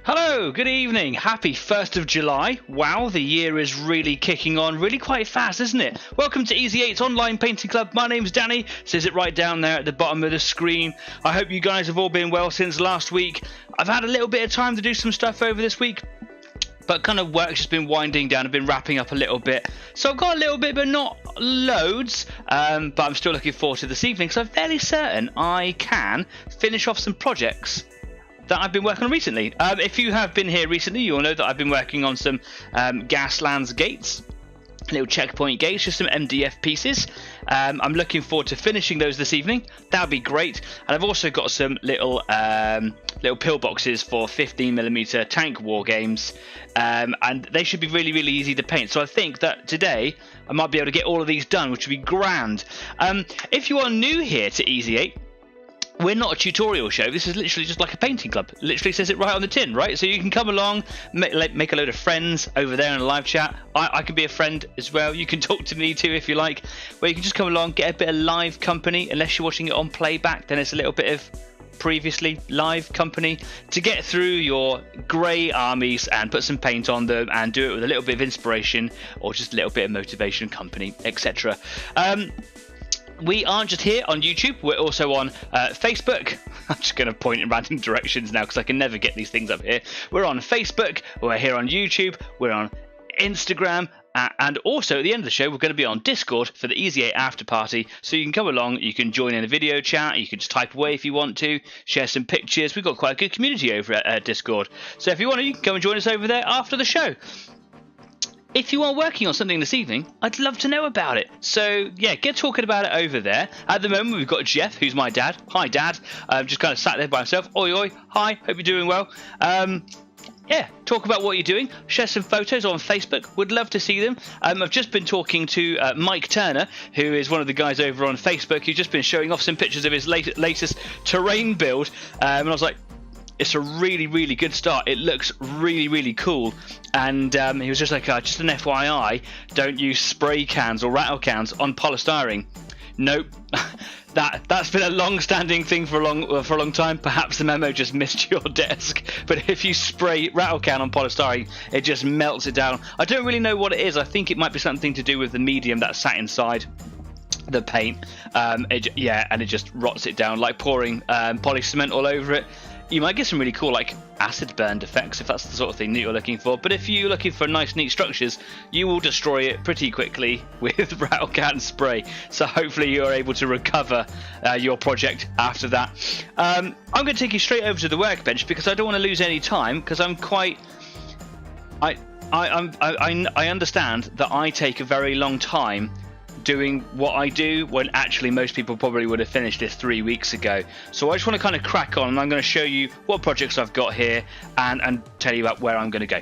Hello, good evening. Happy 1st of July. Wow, the year is really kicking on really quite fast, isn't it? Welcome to Easy 8's Online Painting Club. My name's Danny. It says it right down there at the bottom of the screen. I hope you guys have all been well since last week. I've had a little bit of time to do some stuff over this week, but kind of work's just been winding down. I've been wrapping up a little bit. So I've got a little bit, but not loads. But I'm still looking forward to this evening, because I'm fairly certain I can finish off some projects that I've been working on recently. If you have been here recently, you'll know that I've been working on some Gaslands gates, little checkpoint gates, just some MDF pieces. I'm looking forward to finishing those this evening. That'll be great. And I've also got some little pillboxes for 15mm tank war games, and they should be really easy to paint. So I think that today I might be able to get all of these done, which would be grand. If you are new here to Easy 8, we're not a tutorial show. This is literally just like a painting club. It literally says it right on the tin, right? So you can come along, make a load of friends over there in a live chat. I can be a friend as well. You can talk to me too if you like. Where you can just come along, get a bit of live company. Unless you're watching it on playback, then it's a little bit of previously live company to get through your grey armies and put some paint on them and do it with a little bit of inspiration or just a little bit of motivation, company, etc. We aren't just here on YouTube, we're also on Facebook. I'm just going to point in random directions now because I can never get these things up here. We're on Facebook, we're here on YouTube, we're on Instagram, and also at the end of the show we're going to be on Discord for the Easy 8 after party. So you can come along, you can join in a video chat, you can just type away if you want to, share some pictures. We've got quite a good community over at Discord. So if you want to, you can come and join us over there after the show. If you are working on something this evening, I'd love to know about it. So, yeah, get talking about it over there. At the moment, we've got Jeff, who's my dad. Hi, Dad. Just kind of sat there by himself. Oi, oi. Hi. Hope you're doing well. Yeah, talk about what you're doing. Share some photos on Facebook. Would love to see them. I've just been talking to Mike Turner, who is one of the guys over on Facebook, who's just been showing off some pictures of his latest terrain build. And I was like, it's a really good start. It looks really cool. And he was just like, just an FYI, don't use spray cans or rattle cans on polystyrene. Nope. That's been a long-standing thing for a long time. Perhaps the memo just missed your desk. But if you spray rattle can on polystyrene, it just melts it down. I don't really know what it is. I think it might be something to do with the medium that sat inside the paint. And it just rots it down, like pouring poly cement all over it. You might get some really cool like acid burned effects if that's the sort of thing that you're looking for. But if you're looking for nice neat structures, you will destroy it pretty quickly with rattle can spray. So hopefully you're able to recover your project after that. I'm going to take you straight over to the workbench because I don't want to lose any time, because I'm quite... I understand that I take a very long time doing what I do when actually most people probably would have finished this 3 weeks ago. So I just want to kind of crack on, and I'm going to show you what projects I've got here and tell you about where I'm going to go.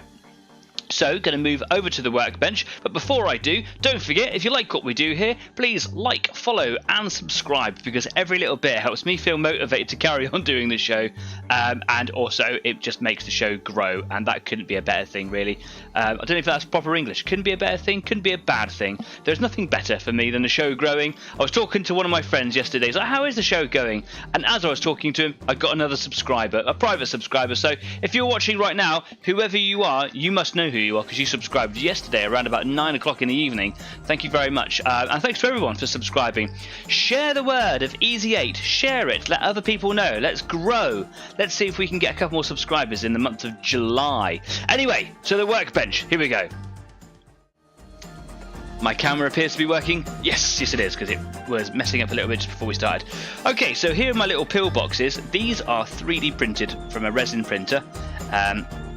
So, going to move over to the workbench, but before I do, don't forget, if you like what we do here, please like, follow and subscribe, because every little bit helps me feel motivated to carry on doing the show, and also it just makes the show grow, and that couldn't be a better thing, really. I don't know if that's proper English. Couldn't be a better thing, couldn't be a bad thing. There's nothing better for me than the show growing. I was talking to one of my friends yesterday. He's like, how is the show going? And as I was talking to him, I got another subscriber, a private subscriber. So if you're watching right now, whoever you are, you must know who you are, because you subscribed yesterday around about 9 o'clock in the evening. Thank you very much, and thanks to everyone for subscribing. Share the word of Easy 8. Share it. Let other people know. Let's grow. Let's see if we can get a couple more subscribers in the month of July. Anyway, so the workbench. Here we go. My camera appears to be working. Yes it is, because it was messing up a little bit just before we started. Okay, so here are my little pillboxes. These are 3D printed from a resin printer.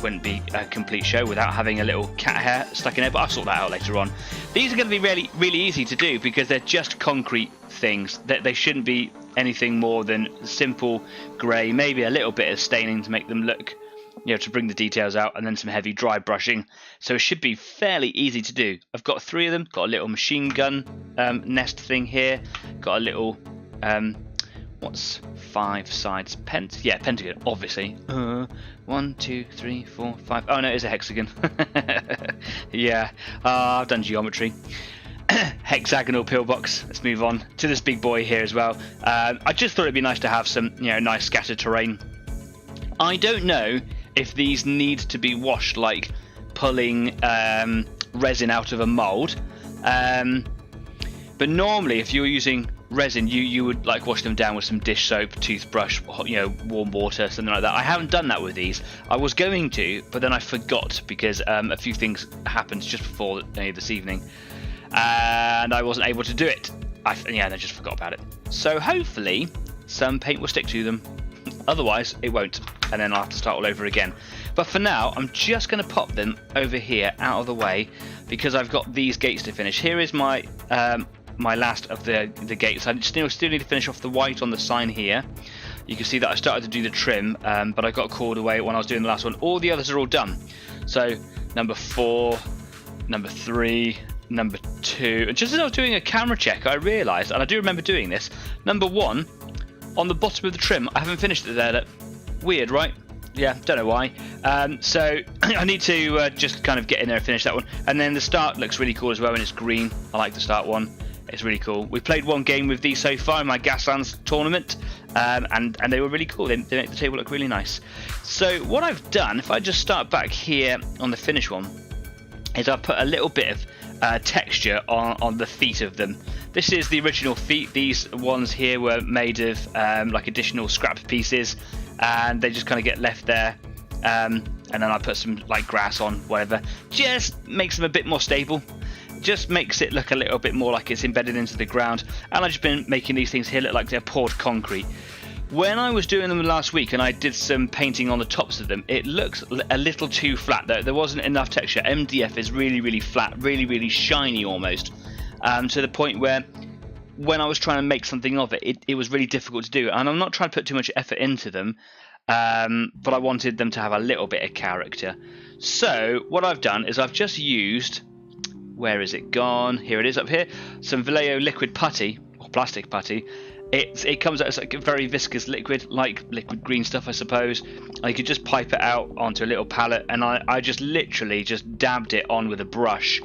Wouldn't be a complete show without having a little cat hair stuck in there, but I'll sort that out later on. These are going to be really easy to do because they're just concrete things. They shouldn't be anything more than simple grey, maybe a little bit of staining to make them look, to bring the details out, and then some heavy dry brushing. So it should be fairly easy to do. I've got 3 of them. Got a little machine gun nest thing here. Got a little what's 5 sides? Pentagon, obviously. 1, 2, 3, 4, 5. Oh no, it is a hexagon. Yeah, I've done geometry. Hexagonal pillbox. Let's move on to this big boy here as well. I just thought it'd be nice to have some, nice scattered terrain. I don't know if these need to be washed, like pulling resin out of a mold. But normally, if you were using resin, you would like wash them down with some dish soap, toothbrush, warm water, something like that. I haven't done that with these. I was going to, but then I forgot because a few things happened just before this evening, and I wasn't able to do it. I just forgot about it. So hopefully some paint will stick to them. Otherwise it won't, and then I'll have to start all over again. But for now, I'm just going to pop them over here out of the way because I've got these gates to finish. Here is my my last of the gates. I still need to finish off the white on the sign here. You can see that I started to do the trim, but I got called away when I was doing the last one. All the others are all done. So number 4, number 3, number 2. And just as I was doing a camera check, I realised, and I do remember doing this, number 1 on the bottom of the trim, I haven't finished it there. Look. Weird, right? Yeah, don't know why. So I need to just kind of get in there and finish that one. And then the start looks really cool as well, and it's green. I like the start one. It's really cool. We played one game with these so far in my Gaslands tournament, and they were really cool. They make the table look really nice. So what I've done, if I just start back here on the finish one, is I've put a little bit of texture on the feet of them. This is the original feet. These ones here were made of like additional scrap pieces, and they just kind of get left there. And then I put some like grass on, whatever. Just makes them a bit more stable. Just makes it look a little bit more like it's embedded into the ground. And I've just been making these things here look like they're poured concrete. When I was doing them last week and I did some painting on the tops of them, it looks a little too flat. There wasn't enough texture. MDF is really, really flat, really, really shiny almost, to the point where when I was trying to make something of it, it was really difficult to do. And I'm not trying to put too much effort into them, but I wanted them to have a little bit of character. So what I've done is I've just used, where is it gone? Here it is up here. Some Vallejo liquid putty, or plastic putty. It comes out as like a very viscous liquid, like liquid green stuff, I suppose. I could just pipe it out onto a little palette, and I just literally just dabbed it on with a brush.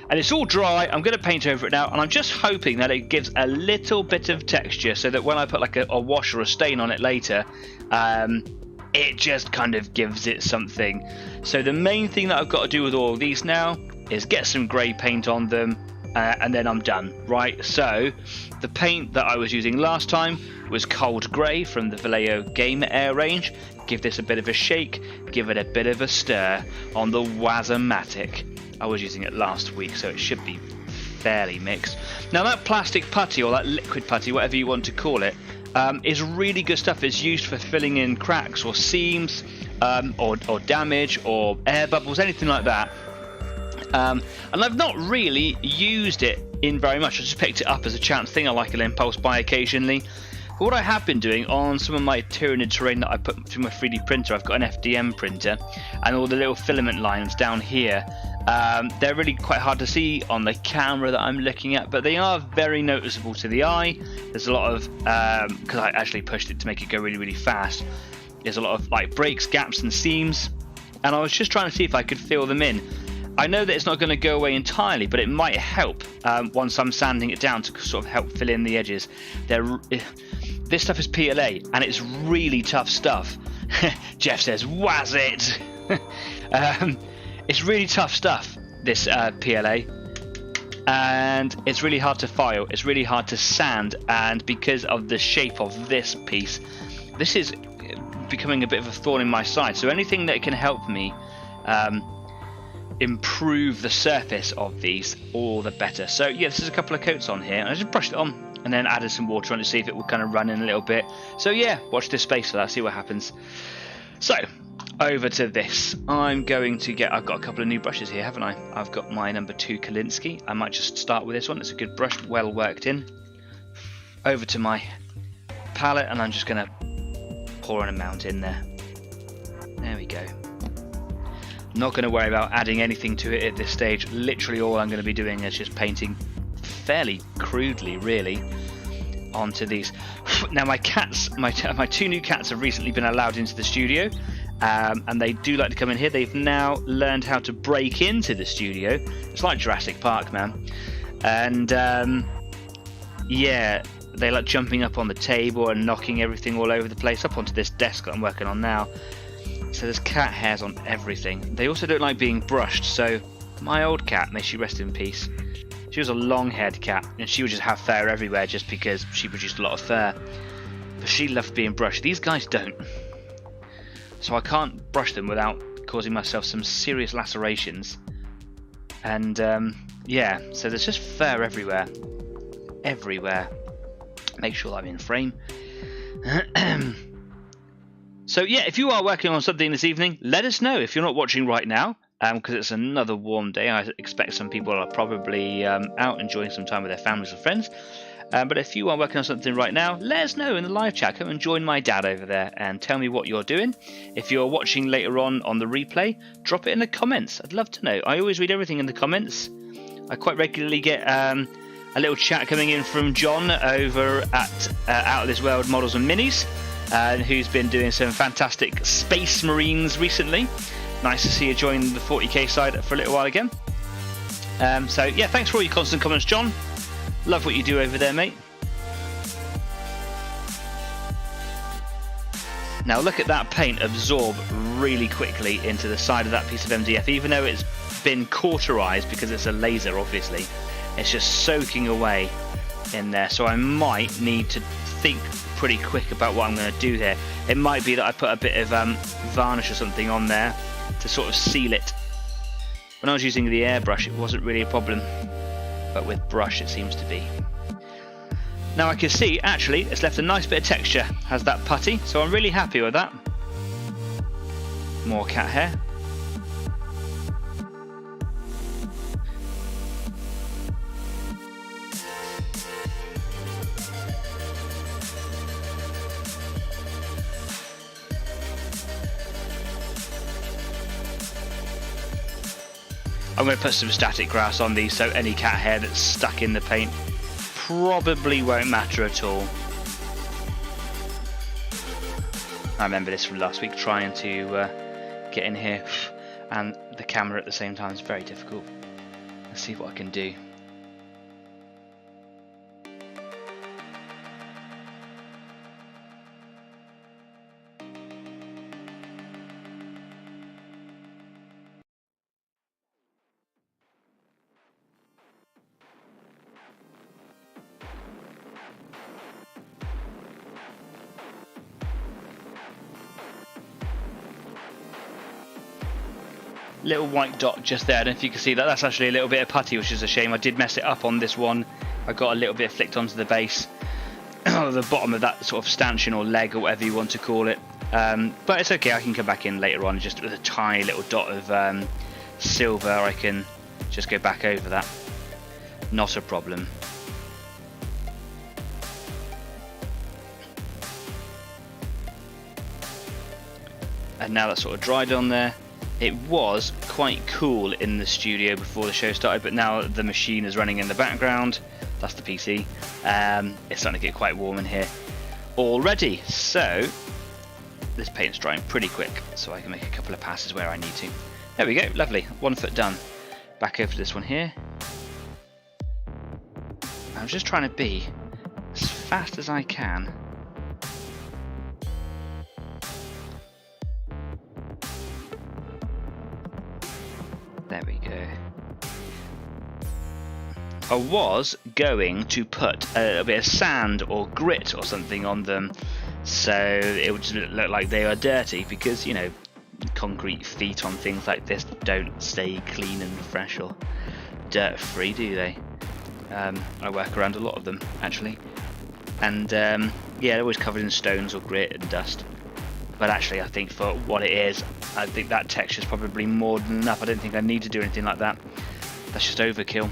And it's all dry. I'm going to paint over it now, and I'm just hoping that it gives a little bit of texture so that when I put like a wash or a stain on it later, it just kind of gives it something. So the main thing that I've got to do with all of these now is get some grey paint on them, and then I'm done. Right, so the paint that I was using last time was cold grey from the Vallejo Game Air range. Give this a bit of a shake, give it a bit of a stir on the Wazomatic. I was using it last week, so it should be fairly mixed. Now that plastic putty, or that liquid putty, whatever you want to call it, is really good stuff. It's used for filling in cracks or seams, or damage or air bubbles, anything like that. And I've not really used it in very much. I just picked it up as a chance thing. I like an impulse buy occasionally. But what I have been doing on some of my Tyranid terrain that I put through my 3D printer, I've got an FDM printer, and all the little filament lines down here, they're really quite hard to see on the camera that I'm looking at, but they are very noticeable to the eye. There's a lot of, because I actually pushed it to make it go really, really fast, there's a lot of like breaks, gaps and seams, and I was just trying to see if I could fill them in. I know that it's not going to go away entirely, but it might help once I'm sanding it down to sort of help fill in the edges. This stuff is PLA, and it's really tough stuff. Jeff says, "Was it?" It's really tough stuff, this PLA, and it's really hard to file. It's really hard to sand, and because of the shape of this piece, this is becoming a bit of a thorn in my side. So anything that can help me improve the surface of these, all the better. So yeah, this is a couple of coats on here, and I just brushed it on and then added some water on to see if it would kind of run in a little bit. So yeah, watch this space for that, see what happens. So over to this. I've got a couple of new brushes here, haven't I? I've got my number 2 Kalinsky. I might just start with this one. It's a good brush, well worked in. Over to my palette, and I'm just going to pour an amount in there. There we go. Not going to worry about adding anything to it at this stage. Literally all I'm going to be doing is just painting fairly crudely, really, onto these. Now my cats, my 2 new cats have recently been allowed into the studio, and they do like to come in here. They've now learned how to break into the studio. It's like Jurassic Park, man. And yeah, they like jumping up on the table and knocking everything all over the place, up onto this desk that I'm working on now. So there's cat hairs on everything. They also don't like being brushed, so my old cat, may she rest in peace, she was a long-haired cat, and she would just have fur everywhere just because she produced a lot of fur. But she loved being brushed. These guys don't. So I can't brush them without causing myself some serious lacerations. And yeah, so there's just fur everywhere. Everywhere. Make sure that I'm in frame. So yeah, if you are working on something this evening, let us know if you're not watching right now, because it's another warm day. I expect some people are probably out enjoying some time with their families or friends. But if you are working on something right now, let us know in the live chat. Come and join my dad over there and tell me what you're doing. If you're watching later on the replay, drop it in the comments. I'd love to know. I always read everything in the comments. I quite regularly get a little chat coming in from John over at Out of This World Models and Minis, who's been doing some fantastic Space Marines recently. Nice to see you join the 40k side for a little while again. So yeah, thanks for all your constant comments, John. Love what you do over there, mate. Now look at that paint absorb really quickly into the side of that piece of MDF, even though it's been cauterized because it's a laser, obviously. It's just soaking away in there, so I might need to think pretty quick about what I'm going to do here. It might be that I put a bit of varnish or something on there to sort of seal it. When I was using the airbrush, it wasn't really a problem, but with brush it seems to be. Now I can see actually it's left a nice bit of texture, has that putty, so I'm really happy with that. More cat hair. I'm going to put some static grass on these, so any cat hair that's stuck in the paint probably won't matter at all. I remember this from last week, trying to get in here and the camera at the same time is very difficult. Let's see what I can do. Little white dot just there. I don't know if you can see that. That's actually a little bit of putty, which is a shame. I did mess it up on this one. I got a little bit flicked onto the base, the bottom of that sort of stanchion or leg or whatever you want to call it. But it's okay. I can come back in later on just with a tiny little dot of silver. I can just go back over that. Not a problem. And now that's sort of dried on there. It was quite cool in the studio before the show started, but now the machine is running in the background. That's the PC. It's starting to get quite warm in here already. So this paint's drying pretty quick, so I can make a couple of passes where I need to. There we go, lovely. 1 foot done. Back over to this one here. I'm just trying to be as fast as I can. There we go. I was going to put a little bit of sand or grit or something on them so it would just look like they are dirty, because, you know, concrete feet on things like this don't stay clean and fresh or dirt free, do they? I work around a lot of them actually, and yeah, they're always covered in stones or grit and dust. But actually, I think for what it is, I think that texture is probably more than enough. I don't think I need to do anything like that. That's just overkill.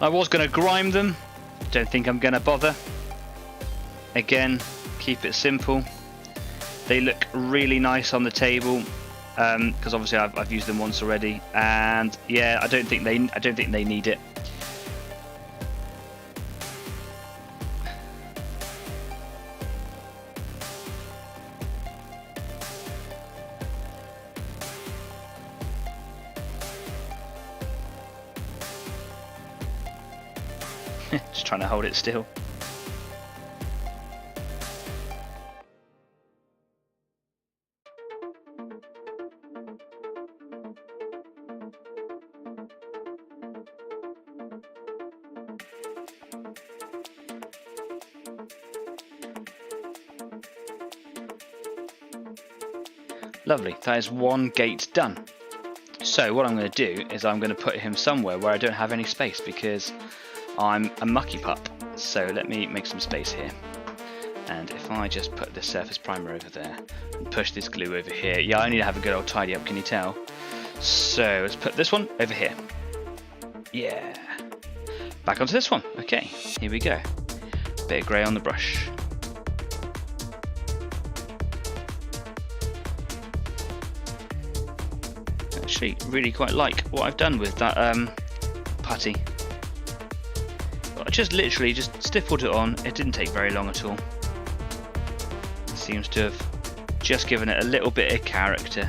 I was going to grime them. Don't think I'm going to bother. Again, keep it simple. They look really nice on the table because obviously I've used them once already, and yeah, I don't think they need it. Just trying to hold it still. Lovely, that is one gate done. So what I'm going to do is I'm going to put him somewhere where I don't have any space because I'm a mucky pup. So let me make some space here. And if I just put the surface primer over there and push this glue over here. Yeah, I need to have a good old tidy up, can you tell? So let's put this one over here. Yeah. Back onto this one. Okay, here we go. Bit of grey on the brush. Actually really quite like what I've done with that putty. I just literally just stippled it on. It didn't take very long at all. It seems to have just given it a little bit of character.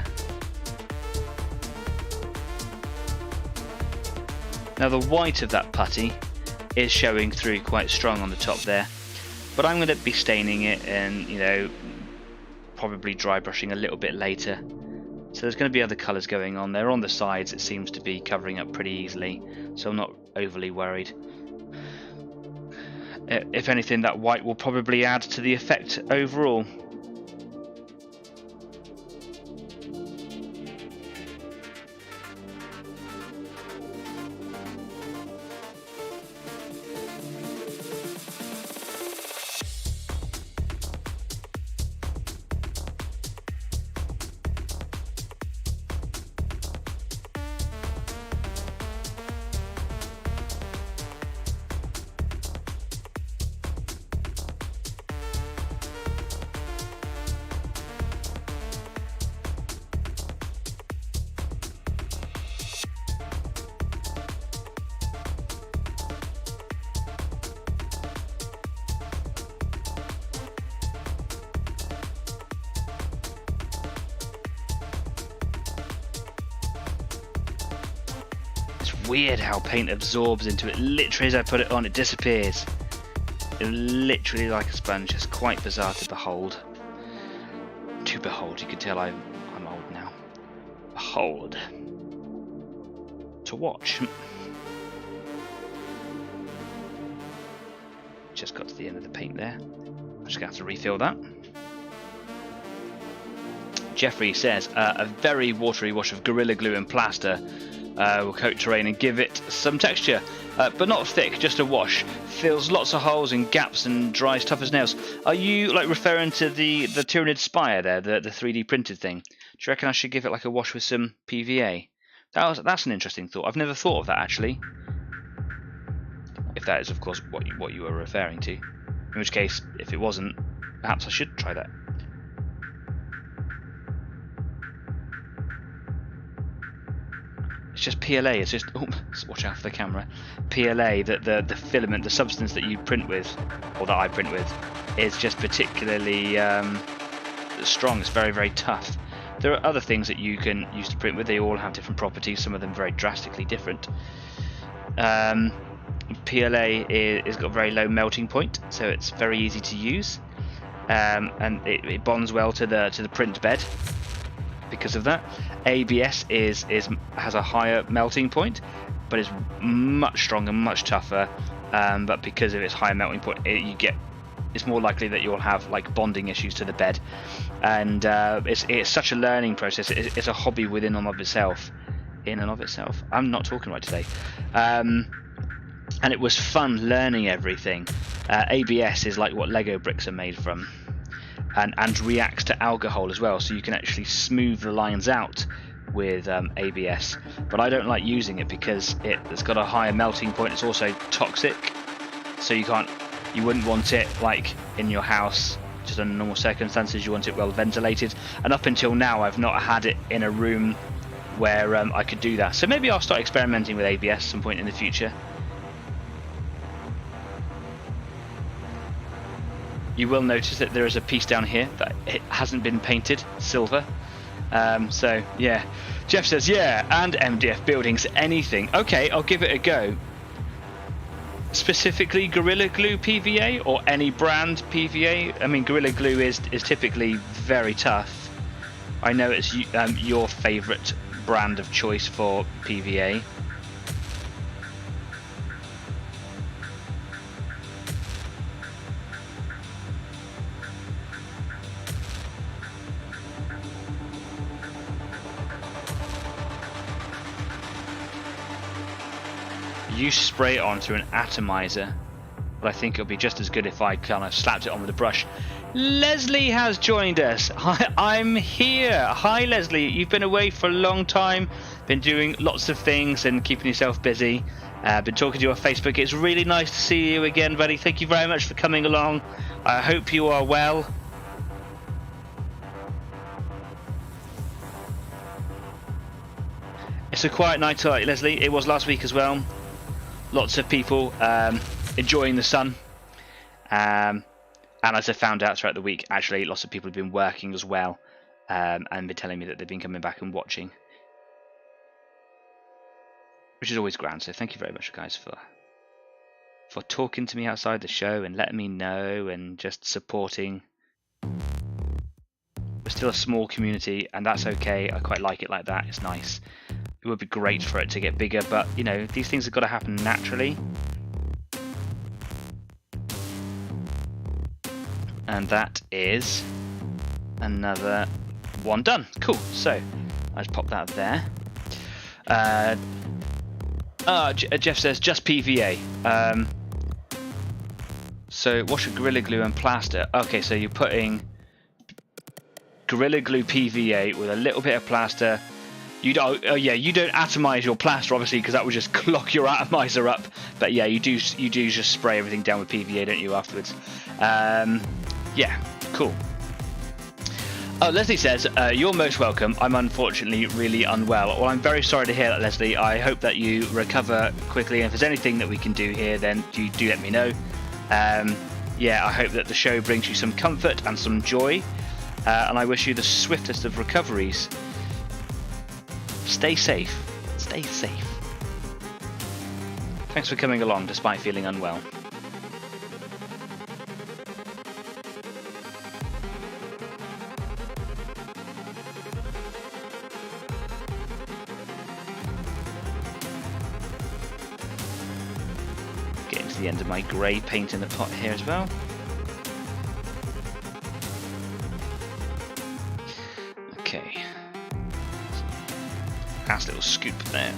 Now the white of that putty is showing through quite strong on the top there, but I'm going to be staining it and, you know, probably dry brushing a little bit later. So there's going to be other colours going on there. On the sides it seems to be covering up pretty easily, so I'm not overly worried. If anything, that white will probably add to the effect overall. Weird how paint absorbs into it. Literally as I put it on, it disappears. It's literally like a sponge. It's quite bizarre to behold. To behold, you can tell I'm old now. Behold. To watch. Just got to the end of the paint there. I'm just going to have to refill that. Jeffrey says, a very watery wash of Gorilla Glue and plaster will coat terrain and give it some texture, but not thick, just a wash. Fills lots of holes and gaps and dries tough as nails. Are you like referring to the Tyranid Spire there, the 3D printed thing? Do you reckon I should give it like a wash with some PVA? That's an interesting thought. I've never thought of that actually. If that is of course what you were referring to. In which case, if it wasn't, perhaps I should try that. It's just PLA, it's just, oh, watch out for the camera. PLA, the filament, the substance that you print with, or that I print with, is just particularly strong. It's very, very tough. There are other things that you can use to print with. They all have different properties, some of them very drastically different. PLA is got a very low melting point, so it's very easy to use, and it bonds well to the print bed. Because of that, ABS has a higher melting point, but is much stronger, much tougher. But because of its higher melting point, it's more likely that you'll have like bonding issues to the bed, and it's such a learning process. It's a hobby within and of itself. In and of itself, I'm not talking right today. And it was fun learning everything. ABS is like what Lego bricks are made from. And reacts to alcohol as well, so you can actually smooth the lines out with ABS. But I don't like using it because it's got a higher melting point. It's also toxic, so you wouldn't want it like in your house just under normal circumstances. You want it well ventilated, and up until now I've not had it in a room where I could do that. So maybe I'll start experimenting with ABS at some point in the future. You will notice that there is a piece down here that it hasn't been painted silver. So yeah, Jeff says yeah, and MDF buildings, anything. Okay, I'll give it a go. specifically Gorilla Glue PVA or any brand PVA? I mean, Gorilla Glue is typically very tough. I know it's your favourite brand of choice for PVA. You spray it on through an atomizer, but I think it'll be just as good if I kind of slapped it on with a brush. Leslie has joined us. Hi, I'm here. Hi Leslie, you've been away for a long time, been doing lots of things and keeping yourself busy. Been talking to you on Facebook. It's really nice to see you again, buddy. Thank you very much for coming along. I hope you are well. It's a quiet night tonight, Leslie. It was last week as well. Lots of people enjoying the sun, and as I found out throughout the week, actually lots of people have been working as well, and been telling me that they've been coming back and watching, which is always grand. So thank you very much, guys, for talking to me outside the show and letting me know and just supporting. We're still a small community, and that's okay. I quite like it like that. It's nice. It would be great for it to get bigger, but you know, these things have got to happen naturally. And that is another one done. Cool. So I just pop that there. Jeff says just PVA. So wash with Gorilla Glue and plaster. Okay, so you're putting Gorilla Glue PVA with a little bit of plaster. You don't, you don't atomize your plaster, obviously, because that would just clog your atomizer up. But yeah, you do just spray everything down with PVA, don't you, afterwards? Yeah, cool. Oh, Leslie says, you're most welcome. I'm unfortunately really unwell. Well, I'm very sorry to hear that, Leslie. I hope that you recover quickly. And if there's anything that we can do here, then do let me know. Yeah, I hope that the show brings you some comfort and some joy. And I wish you the swiftest of recoveries. Stay safe. Stay safe. Thanks for coming along despite feeling unwell. Getting to the end of my grey paint in the pot here as well. Okay. Nice little scoop there.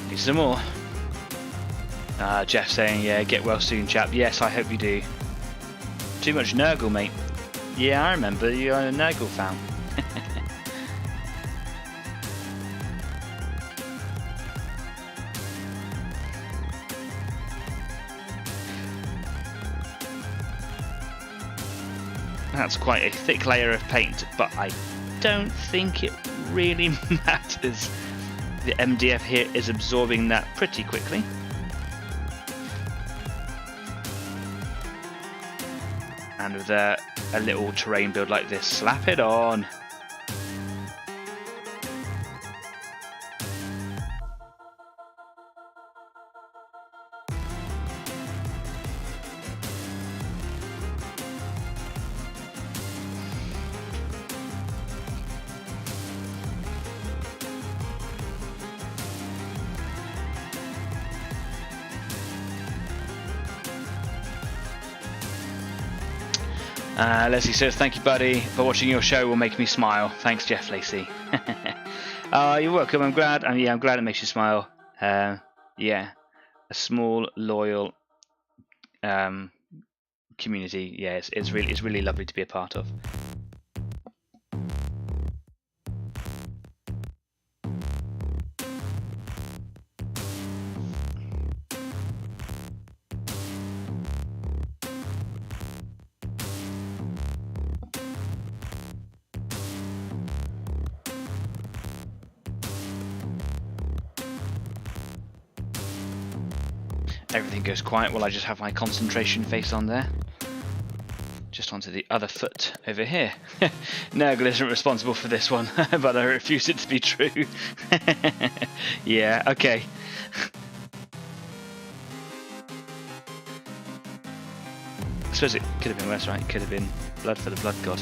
Get some more. Jeff saying, yeah, get well soon, chap. Yes, I hope you do. Too much Nurgle, mate. Yeah, I remember you're a Nurgle fan. That's quite a thick layer of paint, but I don't think it really matters. The MDF here is absorbing that pretty quickly. And with a little terrain build like this, slap it on. Leslie says, thank you, buddy, for watching your show will make me smile. Thanks, Jeff Lacey. You're welcome. I'm glad. I'm glad it makes you smile. Yeah, a small, loyal community. Yeah, it's really lovely to be a part of. Everything goes quiet while I just have my concentration face on there. Just onto the other foot over here. Nurgle isn't responsible for this one, but I refuse it to be true. Yeah, okay. I suppose it could have been worse, right? It could have been blood for the blood god.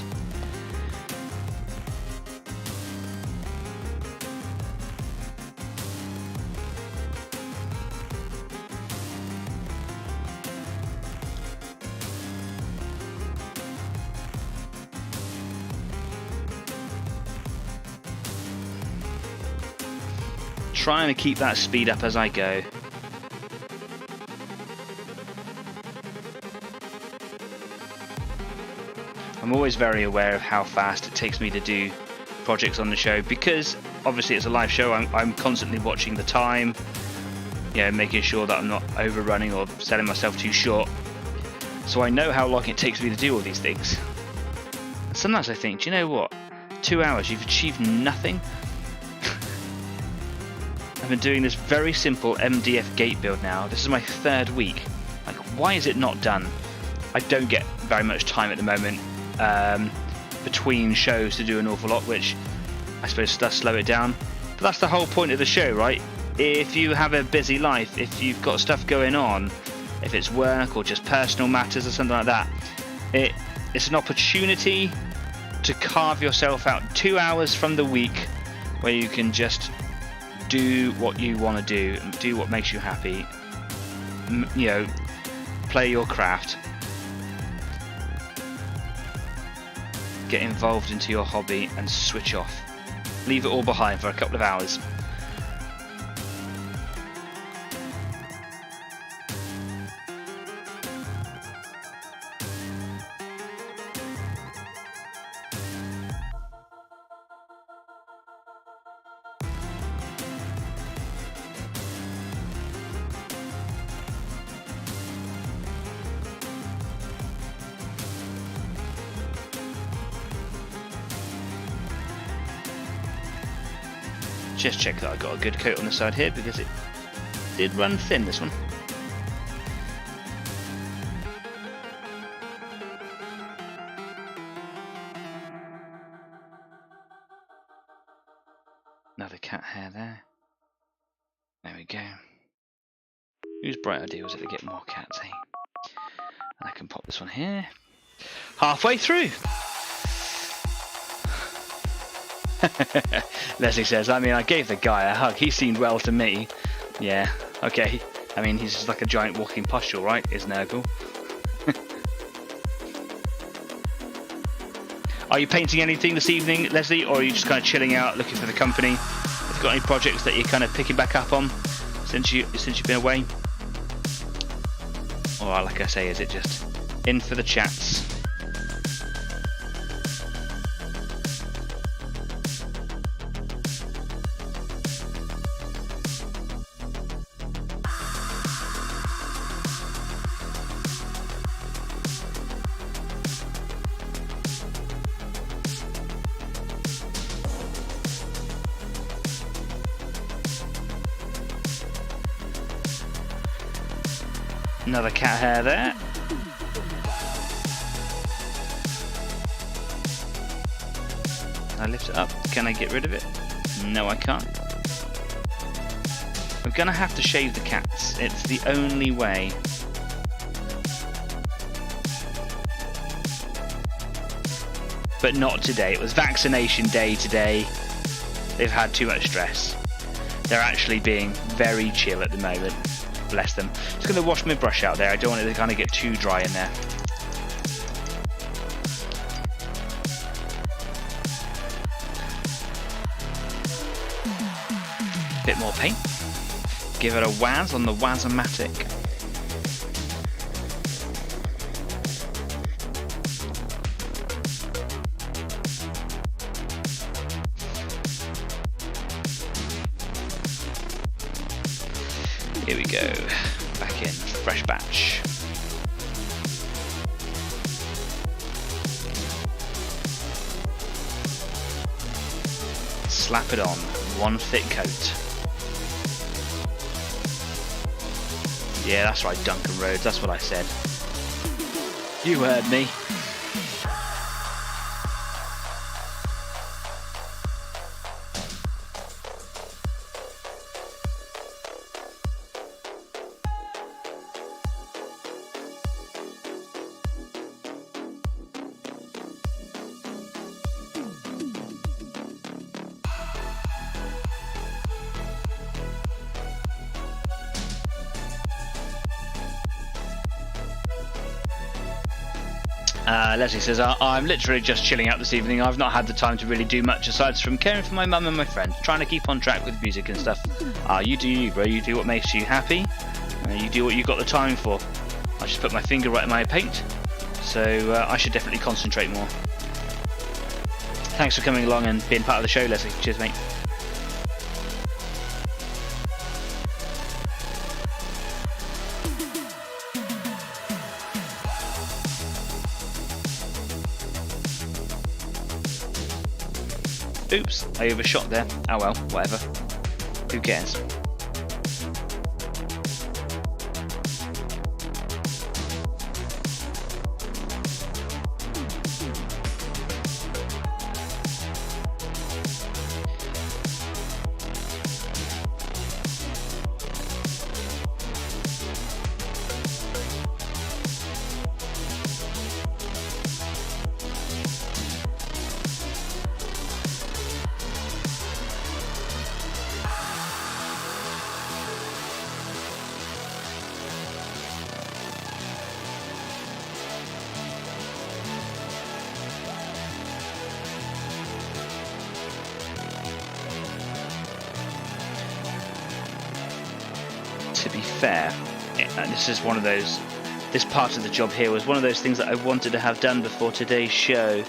Trying to keep that speed up as I go. I'm always very aware of how fast it takes me to do projects on the show, because obviously it's a live show. I'm constantly watching the time, you know, making sure that I'm not overrunning or selling myself too short. So I know how long it takes me to do all these things. And sometimes I think, do you know what? 2 hours, you've achieved nothing. I've been doing this very simple MDF gate build now. This is my 3rd week. Like, why is it not done? I don't get very much time at the moment between shows to do an awful lot, which I suppose does slow it down. But that's the whole point of the show, right? If you have a busy life, if you've got stuff going on, if it's work or just personal matters or something like that, it's an opportunity to carve yourself out 2 hours from the week where you can just do what you want to do and do what makes you happy. You know, play your craft, get involved into your hobby and switch off. Leave it all behind for a couple of hours. Just check that I got a good coat on the side here, because it did run thin, this one. Another cat hair there. There we go. Whose bright idea was it to get more cats, eh? And I can pop this one here. Halfway through! Leslie says, I mean, I gave the guy a hug. He seemed well to me. Yeah, okay. I mean, he's just like a giant walking pustule, right? Is Nurgle. Are you painting anything this evening, Leslie, or are you just kind of chilling out, looking for the company? Have you got any projects that you're kind of picking back up on since you've been away? Or, like I say, is it just in for the chats? Another cat hair there. I lift it up. Can I get rid of it? No, I can't. I'm gonna have to shave the cats. It's the only way. But not today. It was vaccination day today. They've had too much stress. They're actually being very chill at the moment. Bless them. Just going to wash my brush out there. I don't want it to kind of get too dry in there. Bit more paint. Give it a waz on the Wazomatic. Here we go, back in, fresh batch. Slap it on, one thick coat. Yeah, that's right, Duncan Rhodes, that's what I said. You heard me. Leslie says, I'm literally just chilling out this evening. I've not had the time to really do much aside from caring for my mum and my friends, trying to keep on track with music and stuff. You do you, bro. You do what makes you happy. You do what you've got the time for. I just put my finger right in my paint, so I should definitely concentrate more. Thanks for coming along and being part of the show, Leslie. Cheers, mate. Oops, I overshot there. Oh well, whatever. Who cares? To be fair, and this is one of those, this part of the job here was one of those things that I wanted to have done before today's show,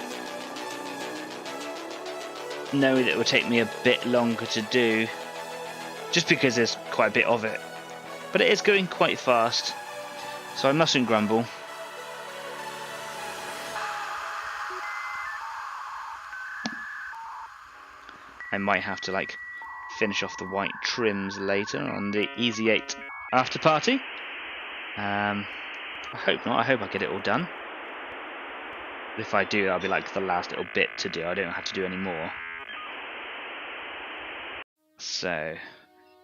knowing that it would take me a bit longer to do, just because there's quite a bit of it, but it is going quite fast, so I mustn't grumble. I might have to like finish off the white trims later on the Easy 8 after party. I hope not. I hope I get it all done. If I do, that'll be like the last little bit to do. I don't have to do any more. So,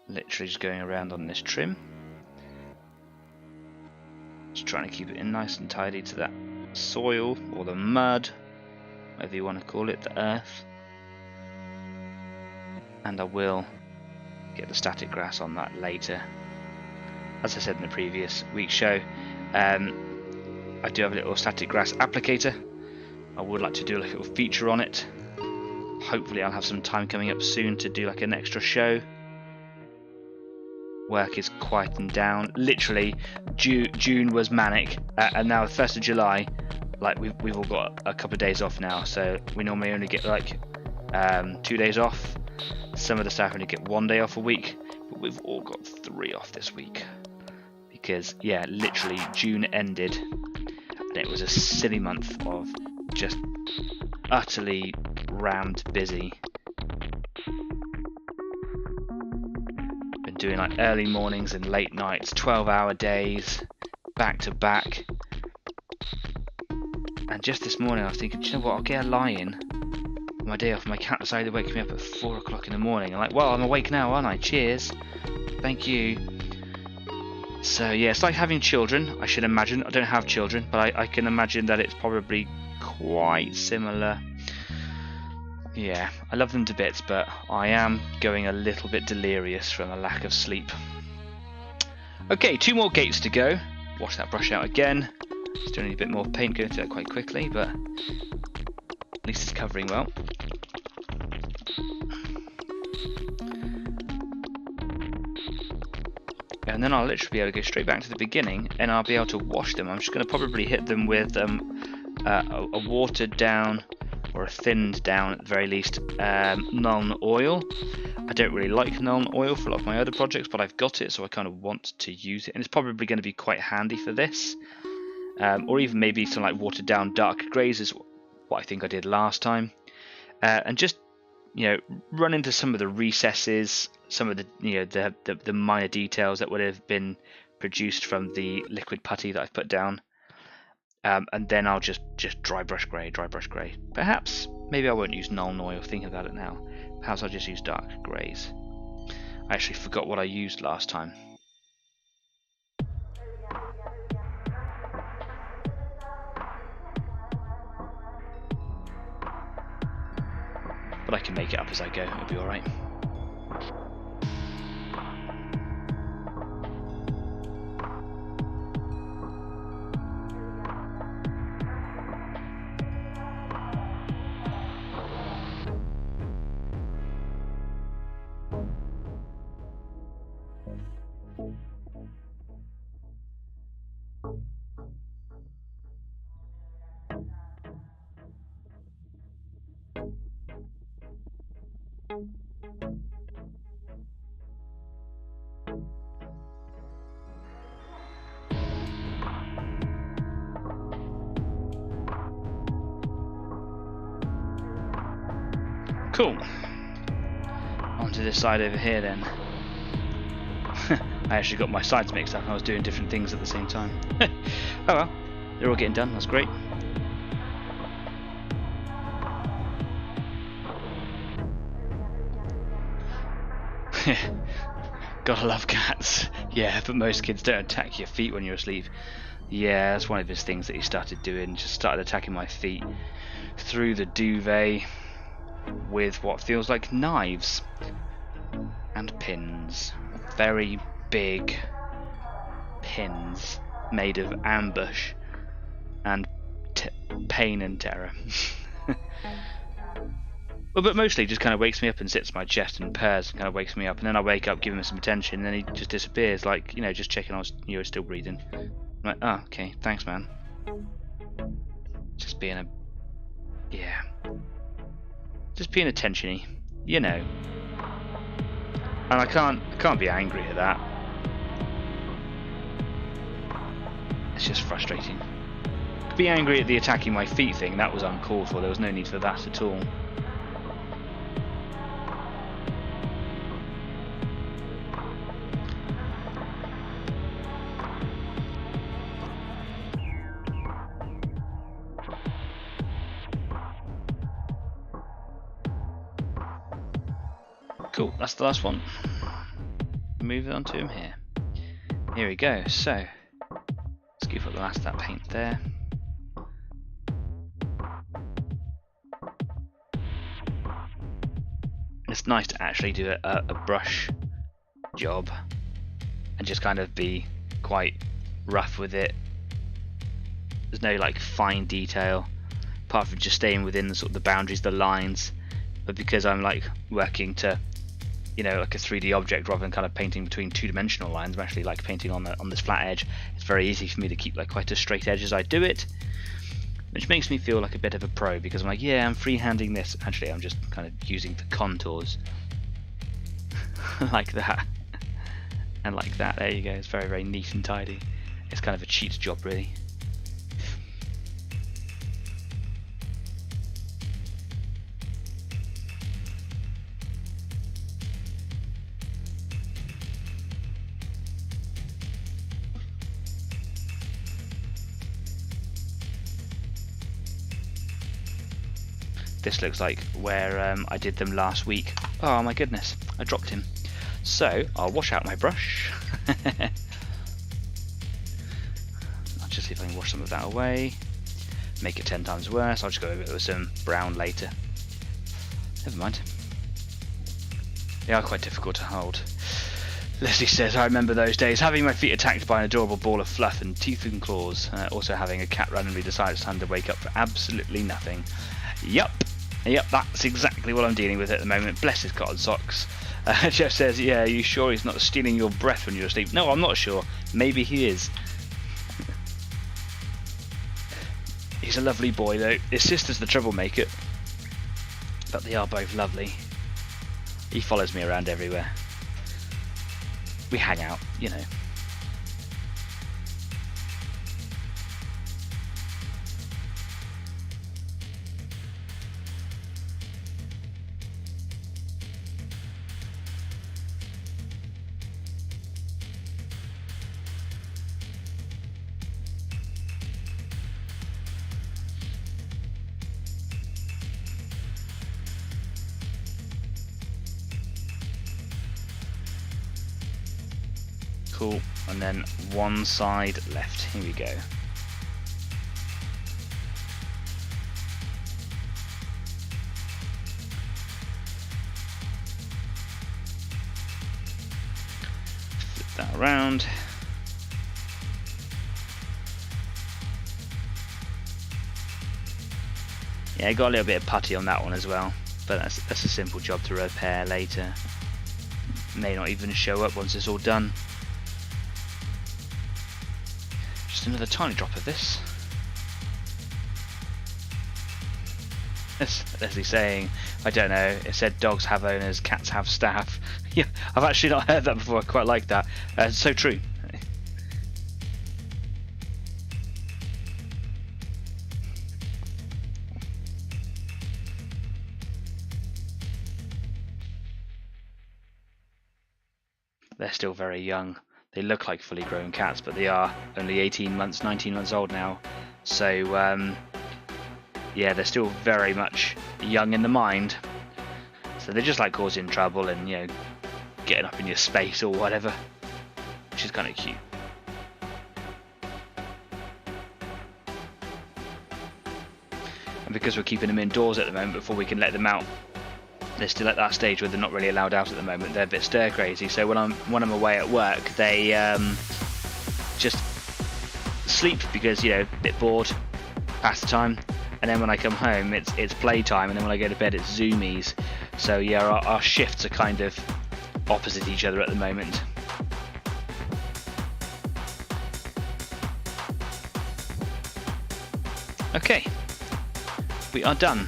literally just going around on this trim. Just trying to keep it in nice and tidy to that soil or the mud, whatever you want to call it, the earth. And I will get the static grass on that later. As I said in the previous week's show, I do have a little static grass applicator. I would like to do like a little feature on it. Hopefully I'll have some time coming up soon to do like an extra show. Work is quieting down. Literally, June was manic, and now the 1st of July, like we've all got a couple of days off now, so we normally only get like 2 days off. Some of the staff only get 1 day off a week, but we've all got 3 off this week. Because, yeah, literally June ended, and it was a silly month of just utterly rammed busy. Been doing like early mornings and late nights, 12-hour days, back to back. And just this morning I was thinking, do you know what, I'll get a lie in. My day off, my cat decided to wake me up at 4 o'clock in the morning. I'm like, well, I'm awake now, aren't I? Cheers. Thank you. So yeah, it's like having children, I should imagine. I don't have children, but I can imagine that it's probably quite similar. Yeah, I love them to bits, but I am going a little bit delirious from a lack of sleep. Okay, 2 more gates to go. Wash that brush out again. Still need a bit more paint going through that quite quickly, but at least it's covering well. And then I'll literally be able to go straight back to the beginning and I'll be able to wash them. I'm just going to probably hit them with a watered down or a thinned down at the very least Nuln oil. I don't really like Nuln oil for a lot of my other projects, but I've got it, so I kind of want to use it, and it's probably going to be quite handy for this. Or even maybe some like watered down dark greys is what I think I did last time. And just, you know, run into some of the recesses, some of the, you know, the minor details that would have been produced from the liquid putty that I've put down. And then I'll just dry brush grey. Perhaps, maybe I won't use Nuln oil, thinking about it now. Perhaps I'll just use dark greys. I actually forgot what I used last time. But I can make it up as I go, it'll be alright. Cool. Onto this side over here then. I actually got my sides mixed up and I was doing different things at the same time. Oh well, they're all getting done, that's great. Gotta love cats. Yeah, but most kids don't attack your feet when you're asleep. Yeah, that's one of his things that he started doing. Just started attacking my feet through the duvet with what feels like knives and pins. Very big pins made of ambush and pain and terror. Well, but mostly just kind of wakes me up and sits on my chest and purrs and kind of wakes me up, and then I wake up, give him some attention, and then he just disappears, like, you know, just checking you're still breathing. I'm like, oh, okay, thanks, man. Just being just being attention-y, you know. And I can't be angry at that. It's just frustrating. Be angry at the attacking my feet thing. That was uncalled for. There was no need for that at all. Cool, that's the last one. Move it on to him here. Here we go. So let's give up the last of that paint there. It's nice to actually do a brush job and just kind of be quite rough with it. There's no like fine detail apart from just staying within the sort of the boundaries, the lines. But because I'm like working to, you know, like a 3D object rather than kind of painting between two-dimensional lines, I'm actually like painting on this flat edge. It's very easy for me to keep like quite a straight edge as I do it, which makes me feel like a bit of a pro, because I'm like, yeah, I'm freehanding this. Actually, I'm just kind of using the contours like that and like that. There you go. It's very, very neat and tidy. It's kind of a cheat job, really. This looks like where I did them last week. Oh my goodness, I dropped him. So I'll wash out my brush. I'll just see if I can wash some of that away. Make it 10 times worse. I'll just go over it with some brown later. Never mind. They are quite difficult to hold. Leslie says, I remember those days, having my feet attacked by an adorable ball of fluff and teeth and claws. Also having a cat randomly decide it's time to wake up for absolutely nothing. Yep, that's exactly what I'm dealing with at the moment. Bless his cotton socks. Jeff says, yeah, are you sure he's not stealing your breath when you're asleep? No, I'm not sure. Maybe he is. He's a lovely boy, though. His sister's the troublemaker. But they are both lovely. He follows me around everywhere. We hang out, you know. Cool, and then one side left. Here we go. Flip that around. Yeah, I got a little bit of putty on that one as well, but that's a simple job to repair later. May not even show up once it's all done. Just another tiny drop of this. As Leslie's saying, I don't know, it said dogs have owners, cats have staff. Yeah, I've actually not heard that before, I quite like that. It's so true. They're still very young. They look like fully grown cats, but they are only 18 months, 19 months old now. So, yeah, they're still very much young in the mind. So they just like causing trouble and, you know, getting up in your space or whatever, which is kind of cute. And because we're keeping them indoors at the moment before we can let them out, they're still at that stage where they're not really allowed out at the moment. They're a bit stir crazy. So when I'm away at work, they just sleep because, you know, a bit bored, pass the time. And then when I come home, it's playtime, and then when I go to bed, it's zoomies. So yeah, our shifts are kind of opposite each other at the moment. Okay, we are done.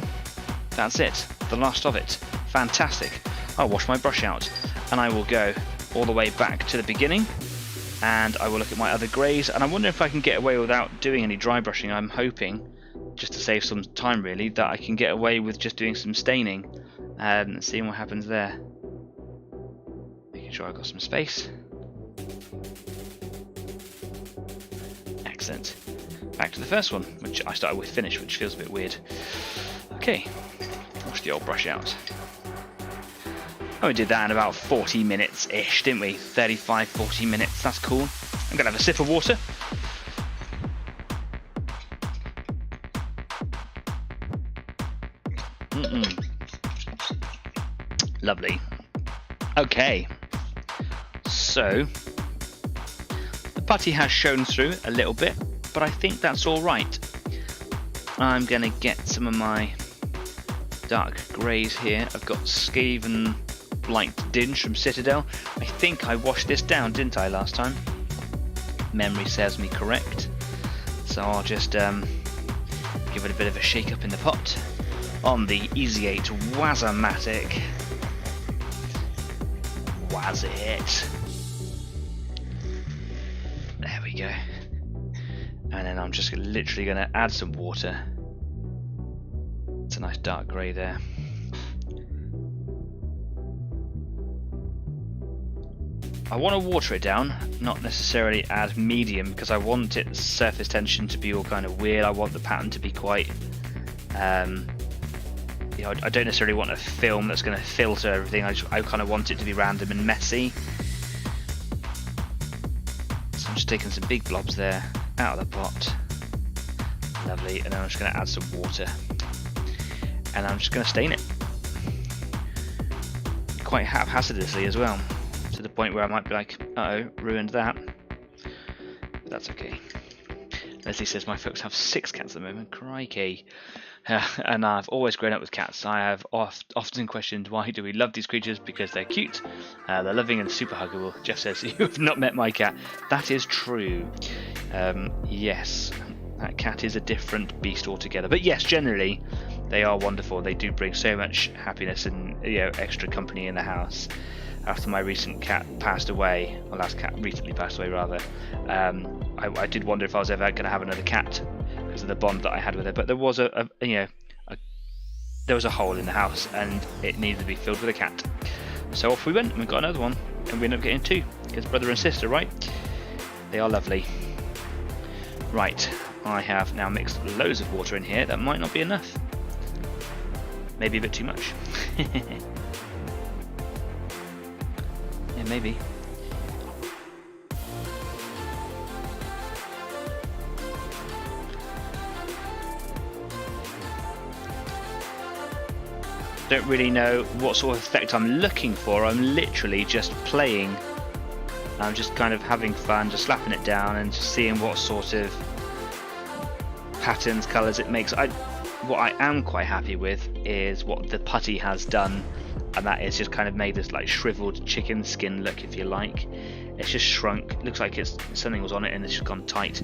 That's it, the last of it. Fantastic. I'll wash my brush out, and I will go all the way back to the beginning, and I will look at my other greys, and I wonder if I can get away without doing any dry brushing. I'm hoping, just to save some time really, that I can get away with just doing some staining and seeing what happens there. Making sure I've got some space. Excellent. Back to the first one, which I started with finish, which feels a bit weird. Okay, wash the old brush out. Oh, we did that in about 40 minutes-ish, didn't we? 35, 40 minutes, that's cool. I'm gonna have a sip of water. Lovely. Okay, so the putty has shown through a little bit, but I think that's all right. I'm gonna get some of my dark greys here. I've got Skaven Blight Dinge from Citadel. I think I washed this down, didn't I, last time? Memory serves me correct. So I'll just give it a bit of a shake up in the pot on the Easy 8 Wazamatic. Was it? There we go. And then I'm just literally going to add some water. It's a nice dark grey there. I want to water it down, not necessarily add medium, because I want its surface tension to be all kind of weird. I want the pattern to be quite you know, I don't necessarily want a film that's going to filter everything. I kind of want it to be random and messy. So I'm just taking some big blobs there out of the pot. Lovely. And then I'm just going to add some water. And I'm just going to stain it. Quite haphazardly as well. To the point where I might be like, uh-oh, ruined that. But that's okay. Leslie says my folks have 6 cats at the moment. Crikey. And I've always grown up with cats. I have often questioned, why do we love these creatures? Because they're cute, they're loving and super huggable. Jeff says, you have not met my cat. That is true. Yes, that cat is a different beast altogether. But yes, generally, they are wonderful. They do bring so much happiness and, you know, extra company in the house. After my recent cat passed away, my last cat recently passed away rather, I did wonder if I was ever going to have another cat because of the bond that I had with her. But there was there was a hole in the house and it needed to be filled with a cat. So off we went and we got another one, and we ended up getting 2. It's brother and sister, right? They are lovely. Right, I have now mixed loads of water in here. That might not be enough. Maybe a bit too much. Yeah, maybe. Don't really know what sort of effect I'm looking for. I'm literally just playing. I'm just kind of having fun, just slapping it down and just seeing what sort of patterns, colours it makes. What I am quite happy with is what the putty has done, and that is just kind of made this like shriveled chicken skin look, if you like. It's just shrunk. It looks like something was on it and it's just gone tight.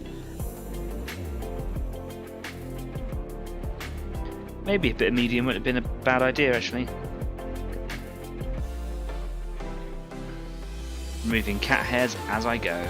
Maybe a bit of medium would have been a bad idea actually. Removing cat hairs as I go.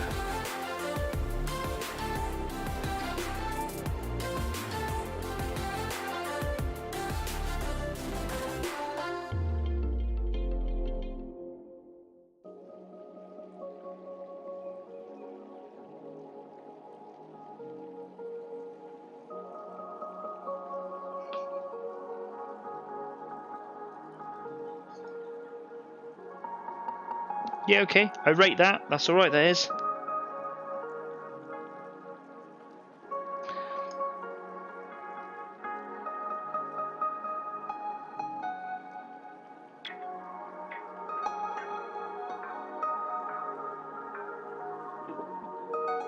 Yeah, okay, I rate that. That's alright, that is.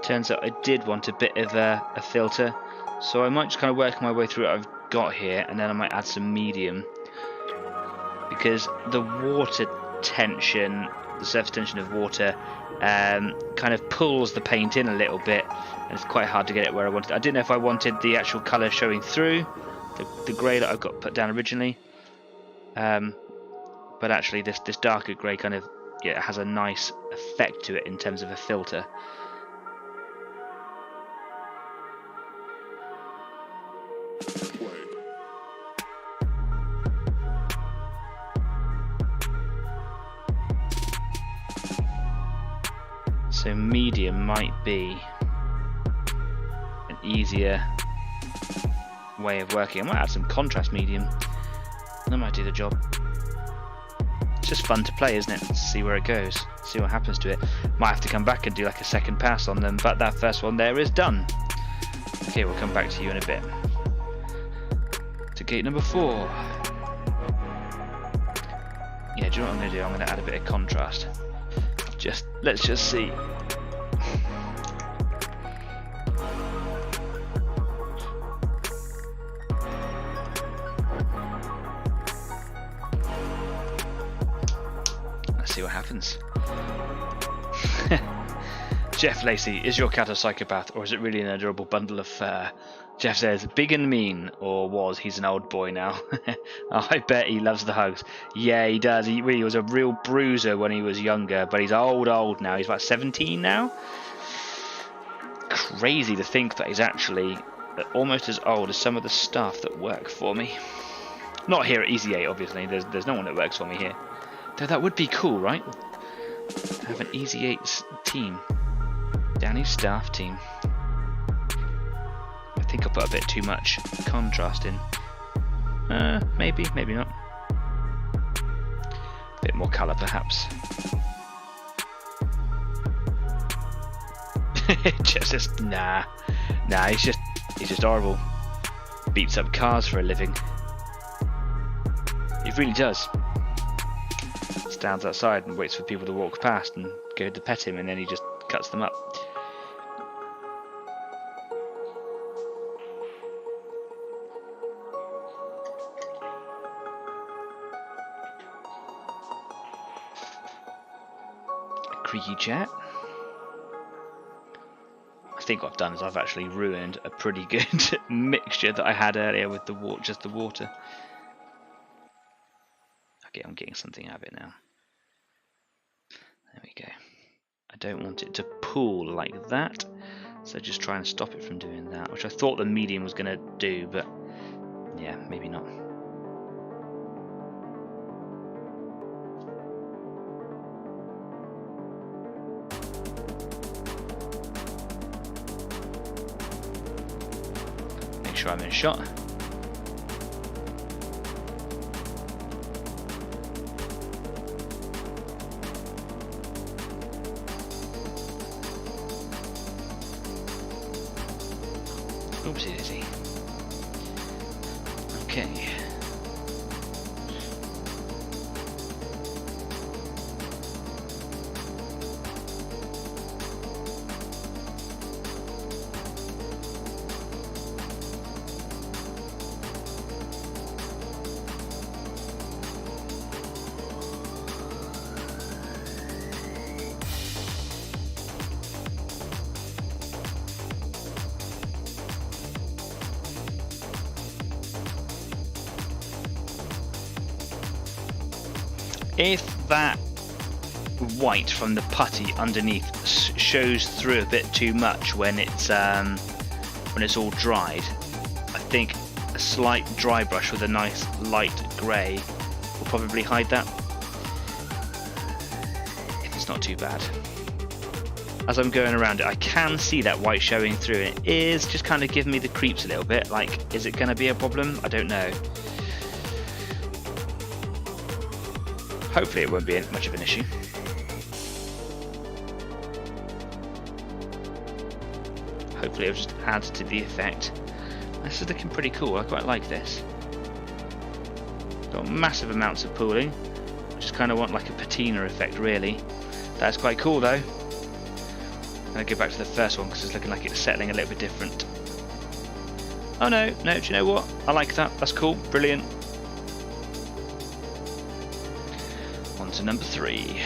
Turns out I did want a bit of a filter, so I might just kind of work my way through what I've got here, and then I might add some medium. Because the water tension, the surface tension of water, kind of pulls the paint in a little bit, and it's quite hard to get it where I wanted. I didn't know if I wanted the actual colour showing through, the grey that I've got put down originally, but actually this darker grey kind of has a nice effect to it in terms of a filter. So medium might be an easier way of working. I might add some contrast medium. That might do the job. It's just fun to play, isn't it? See where it goes. See what happens to it. Might have to come back and do like a second pass on them, but that first one there is done. Okay, we'll come back to you in a bit. To gate number 4. Yeah, do you know what I'm going to do? I'm going to add a bit of contrast. Let's just see. Let's see what happens. Jeff Lacey, is your cat a psychopath, or is it really an adorable bundle of fur? Jeff says, big and mean, or was. He's an old boy now. Oh, I bet he loves the hugs. Yeah, he does. He really was a real bruiser when he was younger, but he's old now. He's about 17 now. Crazy to think that he's actually almost as old as some of the staff that work for me. Not here at Easy 8, obviously. There's no one that works for me here. Though that would be cool, right? Have an Easy 8 team. Danny's staff team. I think I put a bit too much contrast in. Maybe not. A bit more colour, perhaps. Just nah. He's just horrible. Beats up cars for a living. He really does. Stands outside and waits for people to walk past and go to pet him, and then he just cuts them up. Creaky chat. I think what I've done is I've actually ruined a pretty good mixture that I had earlier with the just the water. Okay, I'm getting something out of it now. There we go. I don't want it to pool like that, so just try and stop it from doing that, which I thought the medium was going to do, but yeah, maybe not. Make sure I'm in shot. Oopsie daisy. Okay. If that white from the putty underneath shows through a bit too much when it's all dried, I think a slight dry brush with a nice light grey will probably hide that, if it's not too bad. As I'm going around it, I can see that white showing through. It is just kind of giving me the creeps a little bit. Like, is it going to be a problem? I don't know. Hopefully it won't be much of an issue. Hopefully it'll just add to the effect. This is looking pretty cool. I quite like this. Got massive amounts of pooling. Just kind of want like a patina effect, really. That's quite cool though. I'm going to go back to the first one because it's looking like it's settling a little bit different. Oh no, do you know what? I like that. That's cool. Brilliant. On to number 3.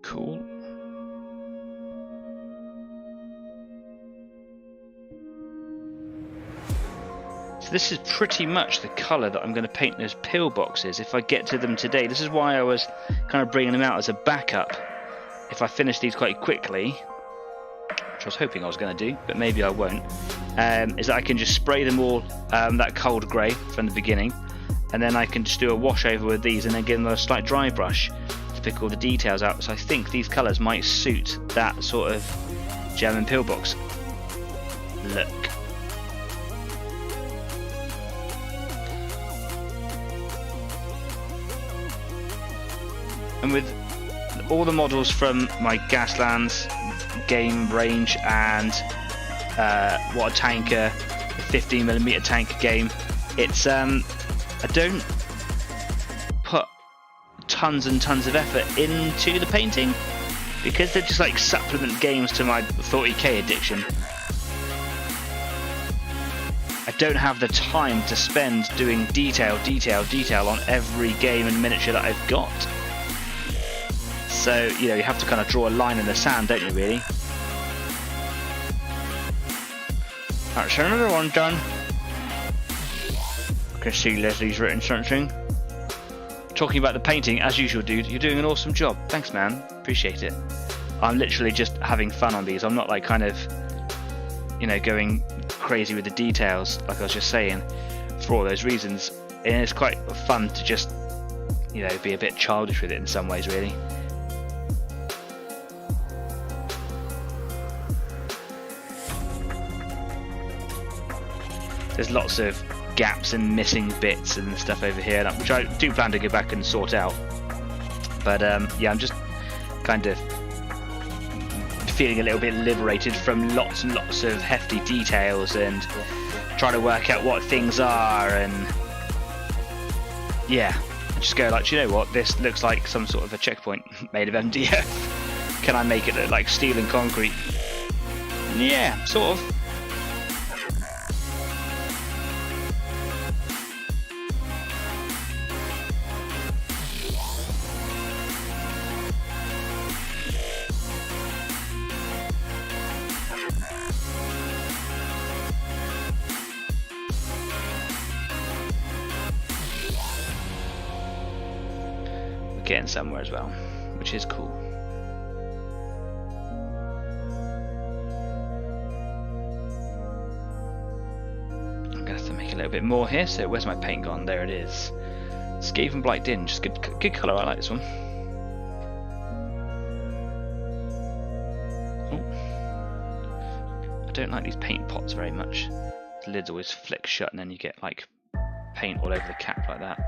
Cool. So this is pretty much the colour that I'm going to paint those pillboxes if I get to them today. This is why I was kind of bringing them out as a backup. If I finish these quite quickly, which I was hoping I was going to do, but maybe I won't, is that I can just spray them all that cold grey from the beginning, and then I can just do a wash over with these and then give them a slight dry brush to pick all the details out. So I think these colours might suit that sort of German pillbox look. And with all the models from my Gaslands game range and What a Tanker, the 15mm tanker game, it's I don't put tons and tons of effort into the painting because they're just like supplement games to my 40k addiction. I don't have the time to spend doing detail on every game and miniature that I've got. So, you know, you have to kind of draw a line in the sand, don't you, really? Alright, so another one done. I can see Leslie's written something. Talking about the painting, as usual, dude, you're doing an awesome job. Thanks, man. Appreciate it. I'm literally just having fun on these. I'm not like kind of, you know, going crazy with the details, like I was just saying, for all those reasons. And it's quite fun to just, you know, be a bit childish with it in some ways, really. There's lots of gaps and missing bits and stuff over here, which I do plan to go back and sort out. But yeah, I'm just kind of feeling a little bit liberated from lots and lots of hefty details and trying to work out what things are, and yeah, I just go like, you know what, this looks like some sort of a checkpoint made of MDF. Can I make it look like steel and concrete? Yeah, sort of. Getting somewhere as well, which is cool. little bit more here. So where's my paint gone? There it is. Skaven Blight Din, just good colour. I like this one. Oh. I don't like these paint pots very much. The lids always flick shut, and then you get like paint all over the cap like that.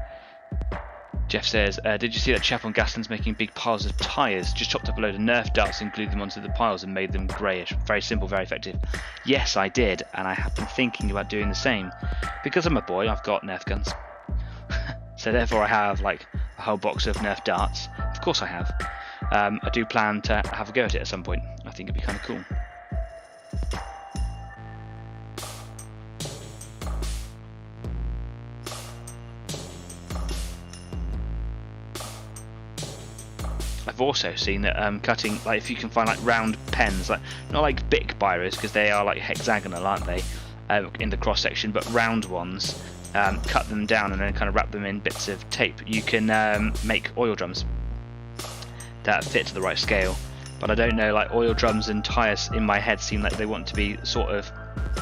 Jeff says, did you see that chap on Gaslands making big piles of tyres? Just chopped up a load of Nerf darts and glued them onto the piles and made them greyish. Very simple, very effective. Yes, I did, and I have been thinking about doing the same. Because I'm a boy, I've got Nerf guns. So therefore I have like a whole box of Nerf darts. Of course I have. I do plan to have a go at it at some point. I think it'd be kind of cool. I've also seen that cutting, like if you can find like round pens, like not like Bic biros because they are like hexagonal, aren't they, in the cross section, but round ones, cut them down and then kind of wrap them in bits of tape. You can make oil drums that fit to the right scale. But I don't know, like oil drums and tyres in my head seem like they want to be sort of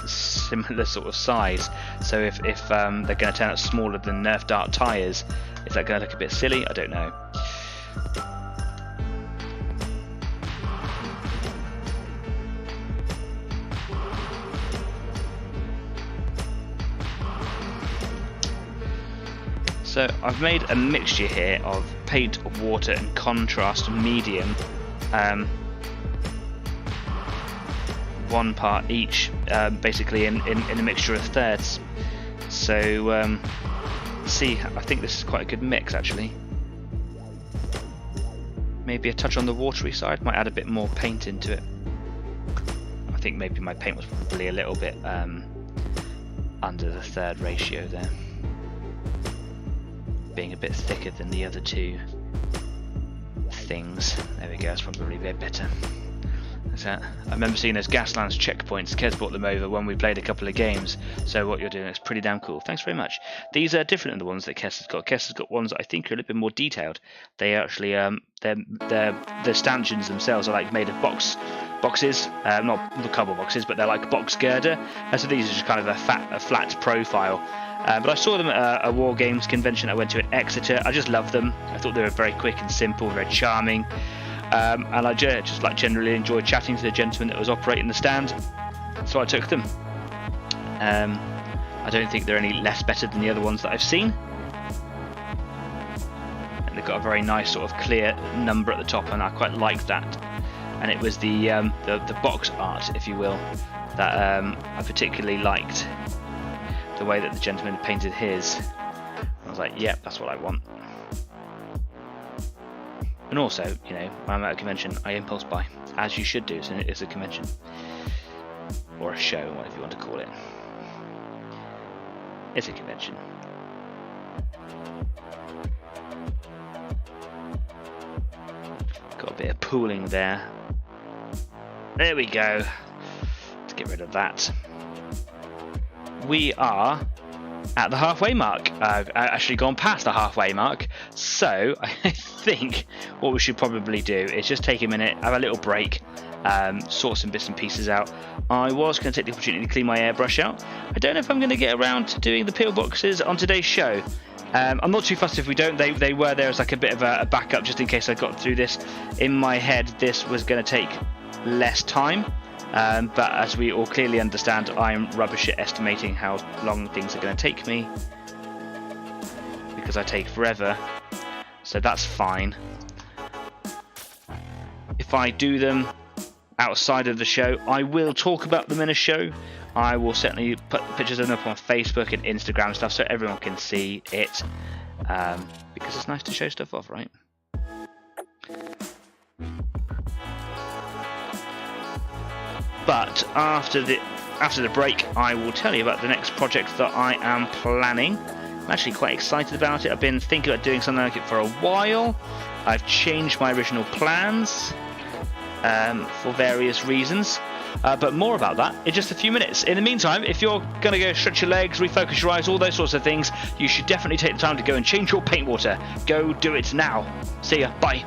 similar sort of size. So if they're going to turn out smaller than Nerf dart tyres, is that going to look a bit silly? I don't know. So I've made a mixture here of paint, water and contrast medium, 1 part each, basically in a mixture of thirds. So see, I think this is quite a good mix actually. Maybe a touch on the watery side, might add a bit more paint into it. I think maybe my paint was probably a little bit under the third ratio there, being a bit thicker than the other two things. There we go, that's probably a bit better. I remember seeing those Gaslands checkpoints. Kez brought them over when we played a couple of games, so what you're doing is pretty damn cool. Thanks very much. These are different than the ones that Kez has got. Kez has got ones that I think are a little bit more detailed. They actually, the stanchions themselves are like made of boxes, not the cardboard boxes, but they're like box girder. So these are just kind of a flat profile. But I saw them at a War Games convention I went to in Exeter. I just love them. I thought they were very quick and simple, very charming. And I just like generally enjoyed chatting to the gentleman that was operating the stand, so I took them. I don't think they're any less better than the other ones that I've seen. And they've got a very nice sort of clear number at the top, and I quite like that. And it was the box art, if you will, that I particularly liked. The way that the gentleman painted his, I was like, yep, that's what I want. And also, you know, when I'm at a convention, I impulse buy, as you should do, so it's a convention. Or a show, whatever you want to call it. It's a convention. Got a bit of pooling there. There we go. Let's get rid of that. We are at the halfway mark. I've actually gone past the halfway mark, so I think what we should probably do is just take a minute, have a little break, sort some bits and pieces out. I was going to take the opportunity to clean my airbrush out. I don't know if I'm going to get around to doing the pillboxes on today's show. I'm not too fussed if we don't. They were there as like a bit of a backup just in case I got through this. In my head, this was going to take less time. But as we all clearly understand, I'm rubbish at estimating how long things are going to take me, because I take forever, so that's fine. If I do them outside of the show, I will talk about them in a show. I will certainly put pictures of them up on Facebook and Instagram and stuff so everyone can see it, because it's nice to show stuff off, right? But after the break, I will tell you about the next project that I am planning. I'm actually quite excited about it. I've been thinking about doing something like it for a while. I've changed my original plans for various reasons. But more about that in just a few minutes. In the meantime, if you're going to go stretch your legs, refocus your eyes, all those sorts of things, you should definitely take the time to go and change your paint water. Go do it now. See ya. Bye.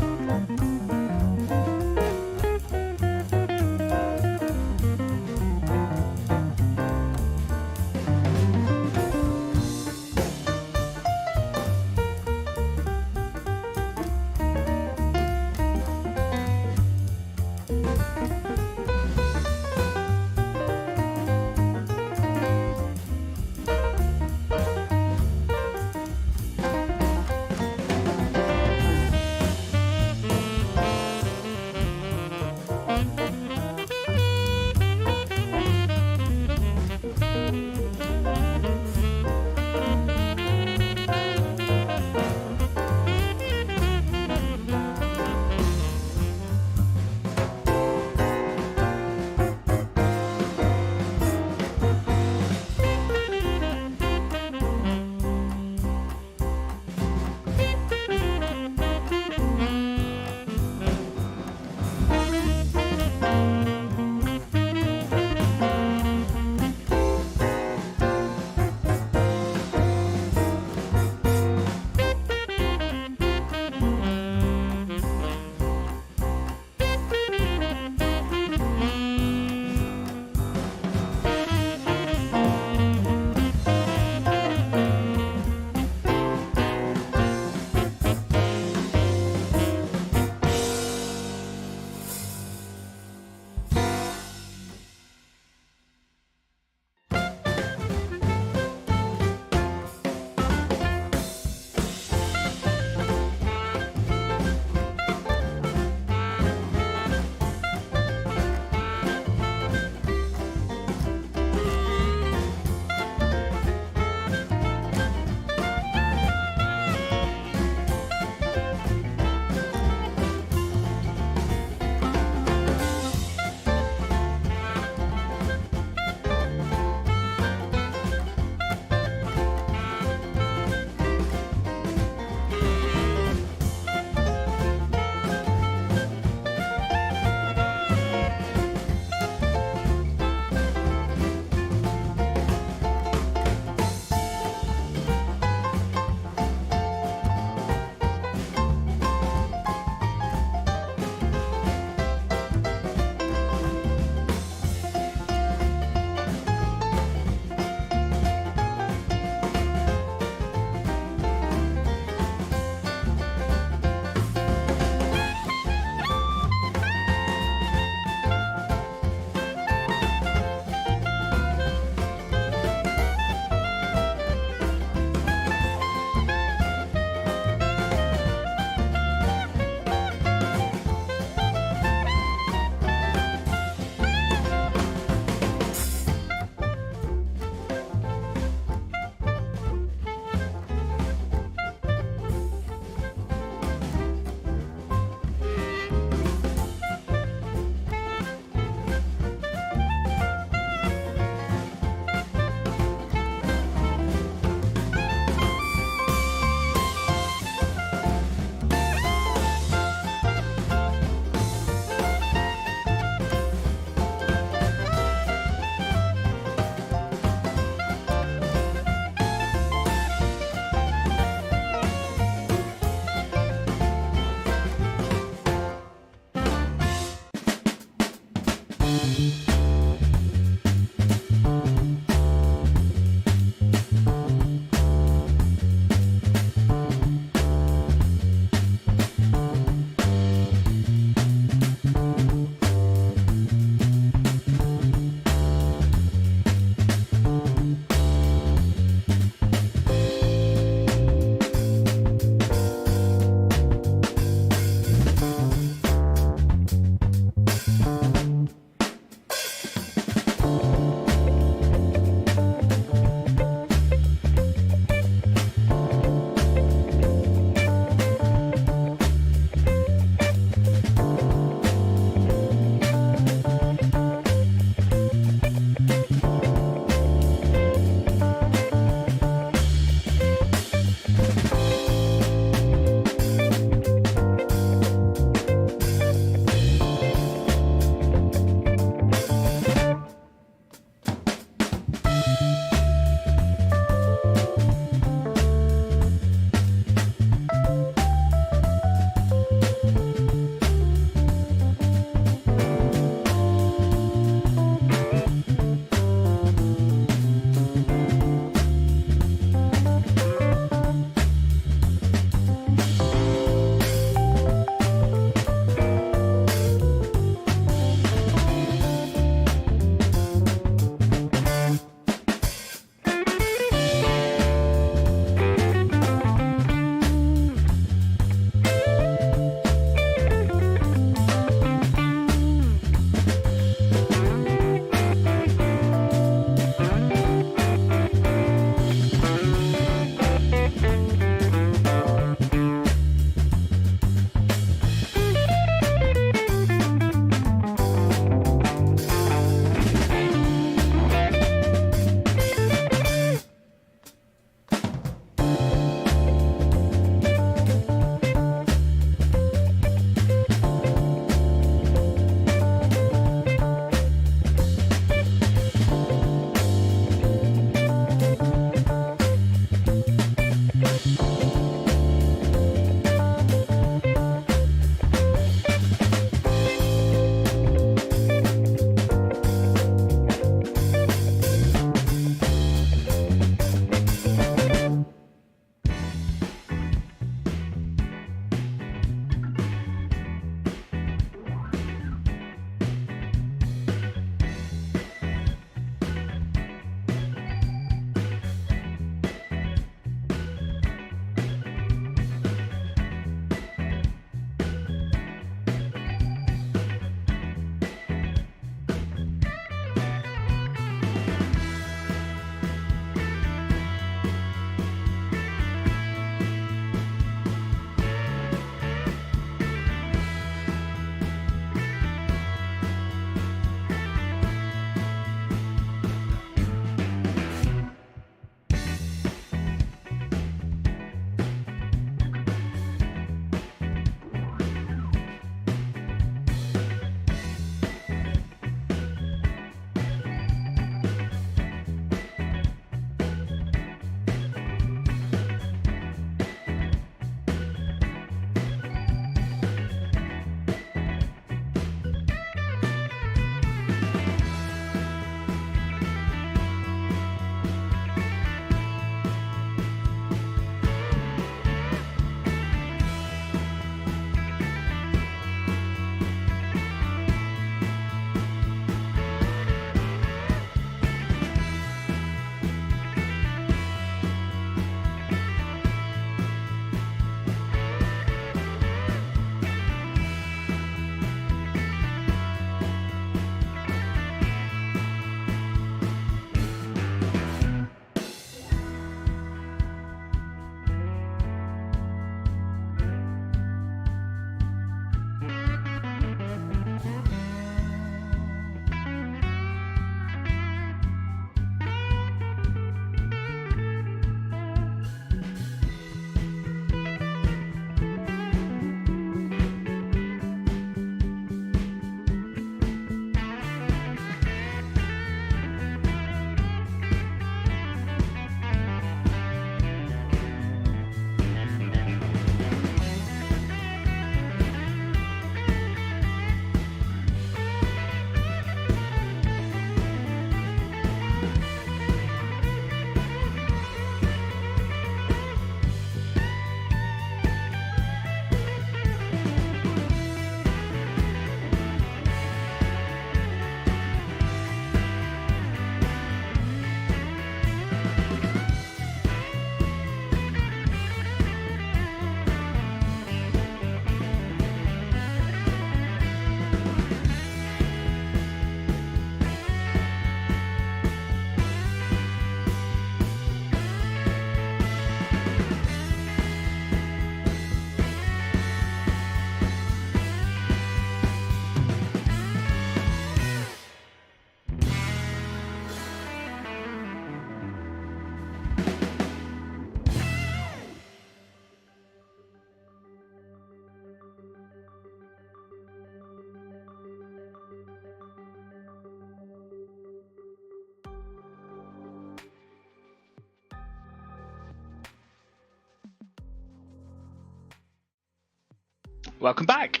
welcome back.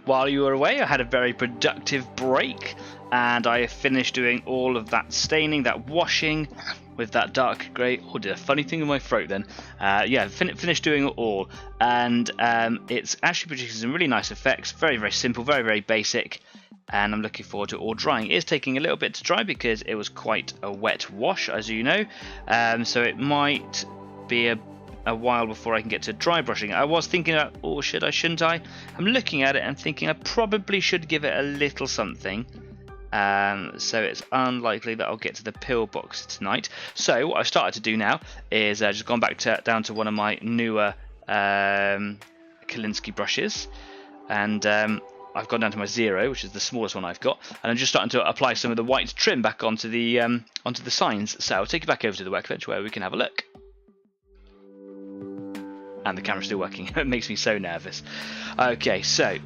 While you were away, I had a very productive break, and I finished doing all of that staining, that washing with that dark grey. Oh, did a funny thing in my throat then. Yeah, finished doing it all, and it's actually producing some really nice effects. Very, very simple, very, very basic, and I'm looking forward to it all drying. It is taking a little bit to dry because it was quite a wet wash, as you know, so it might be a while before I can get to dry brushing. I was thinking about, oh, should I, shouldn't I? I'm looking at it and thinking I probably should give it a little something. So it's unlikely that I'll get to the pillbox tonight. So what I've started to do now is just gone back down to one of my newer Kolinsky brushes, and I've gone down to my 0, which is the smallest one I've got, and I'm just starting to apply some of the white trim back onto the signs. So I'll take you back over to the workbench where we can have a look. And the camera's still working. It makes me so nervous. Okay, so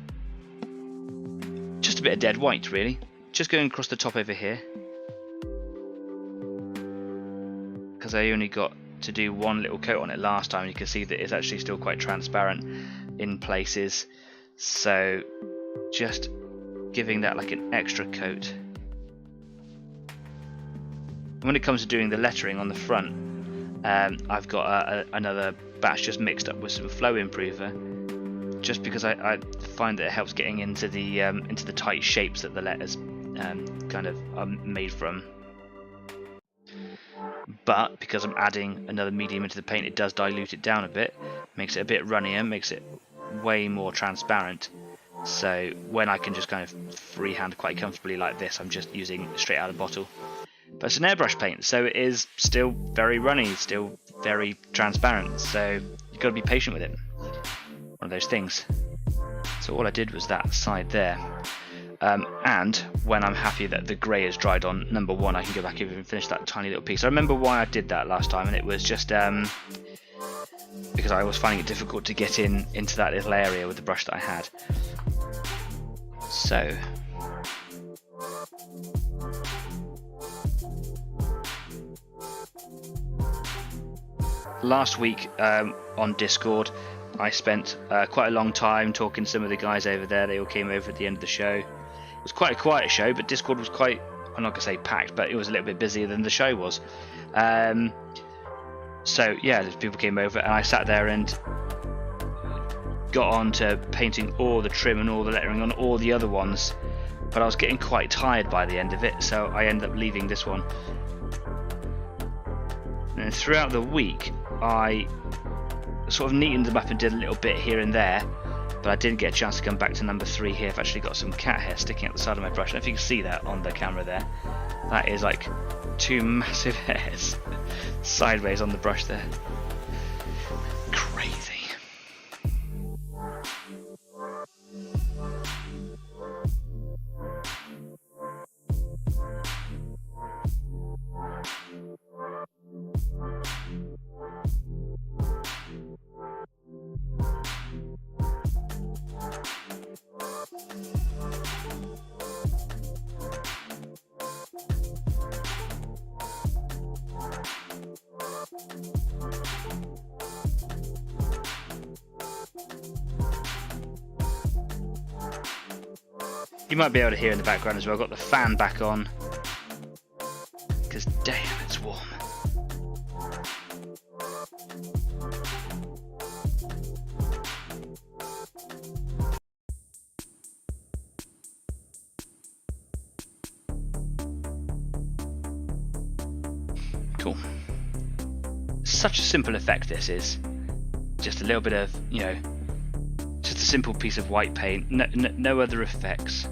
just a bit of dead white, really. Just going across the top over here, because I only got to do one little coat on it last time. You can see that it's actually still quite transparent in places. So just giving that like an extra coat. When it comes to doing the lettering on the front, I've got another batch just mixed up with some flow improver, just because I find that it helps getting into the tight shapes that the letters kind of are made from. But because I'm adding another medium into the paint, it does dilute it down a bit, makes it a bit runnier, makes it way more transparent. So when I can just kind of freehand quite comfortably like this, I'm just using straight out of bottle. But it's an airbrush paint, so it is still very runny, still very transparent, so you've got to be patient with it. One of those things. So all I did was that side there. And when I'm happy that the grey is dried on number 1, I can go back over and finish that tiny little piece. I remember why I did that last time, and it was just because I was finding it difficult to get into that little area with the brush that I had. So last week on Discord, I spent quite a long time talking to some of the guys over there. They all came over at the end of the show. It was quite a quiet show, but Discord was quite, I'm not going to say packed, but it was a little bit busier than the show was. So yeah, people came over and I sat there and got on to painting all the trim and all the lettering on all the other ones, but I was getting quite tired by the end of it, so I ended up leaving this one. And throughout the week I sort of neatened them up and did a little bit here and there, but I didn't get a chance to come back to number 3 here. I've actually got some cat hair sticking out the side of my brush. I don't know if you can see that on the camera there. That is like 2 massive hairs sideways on the brush there. Crazy. You might be able to hear in the background as well. I've got the fan back on because damn, it's warm. Cool. Such a simple effect this is. Just a little bit of, you know, just a simple piece of white paint, no other effects.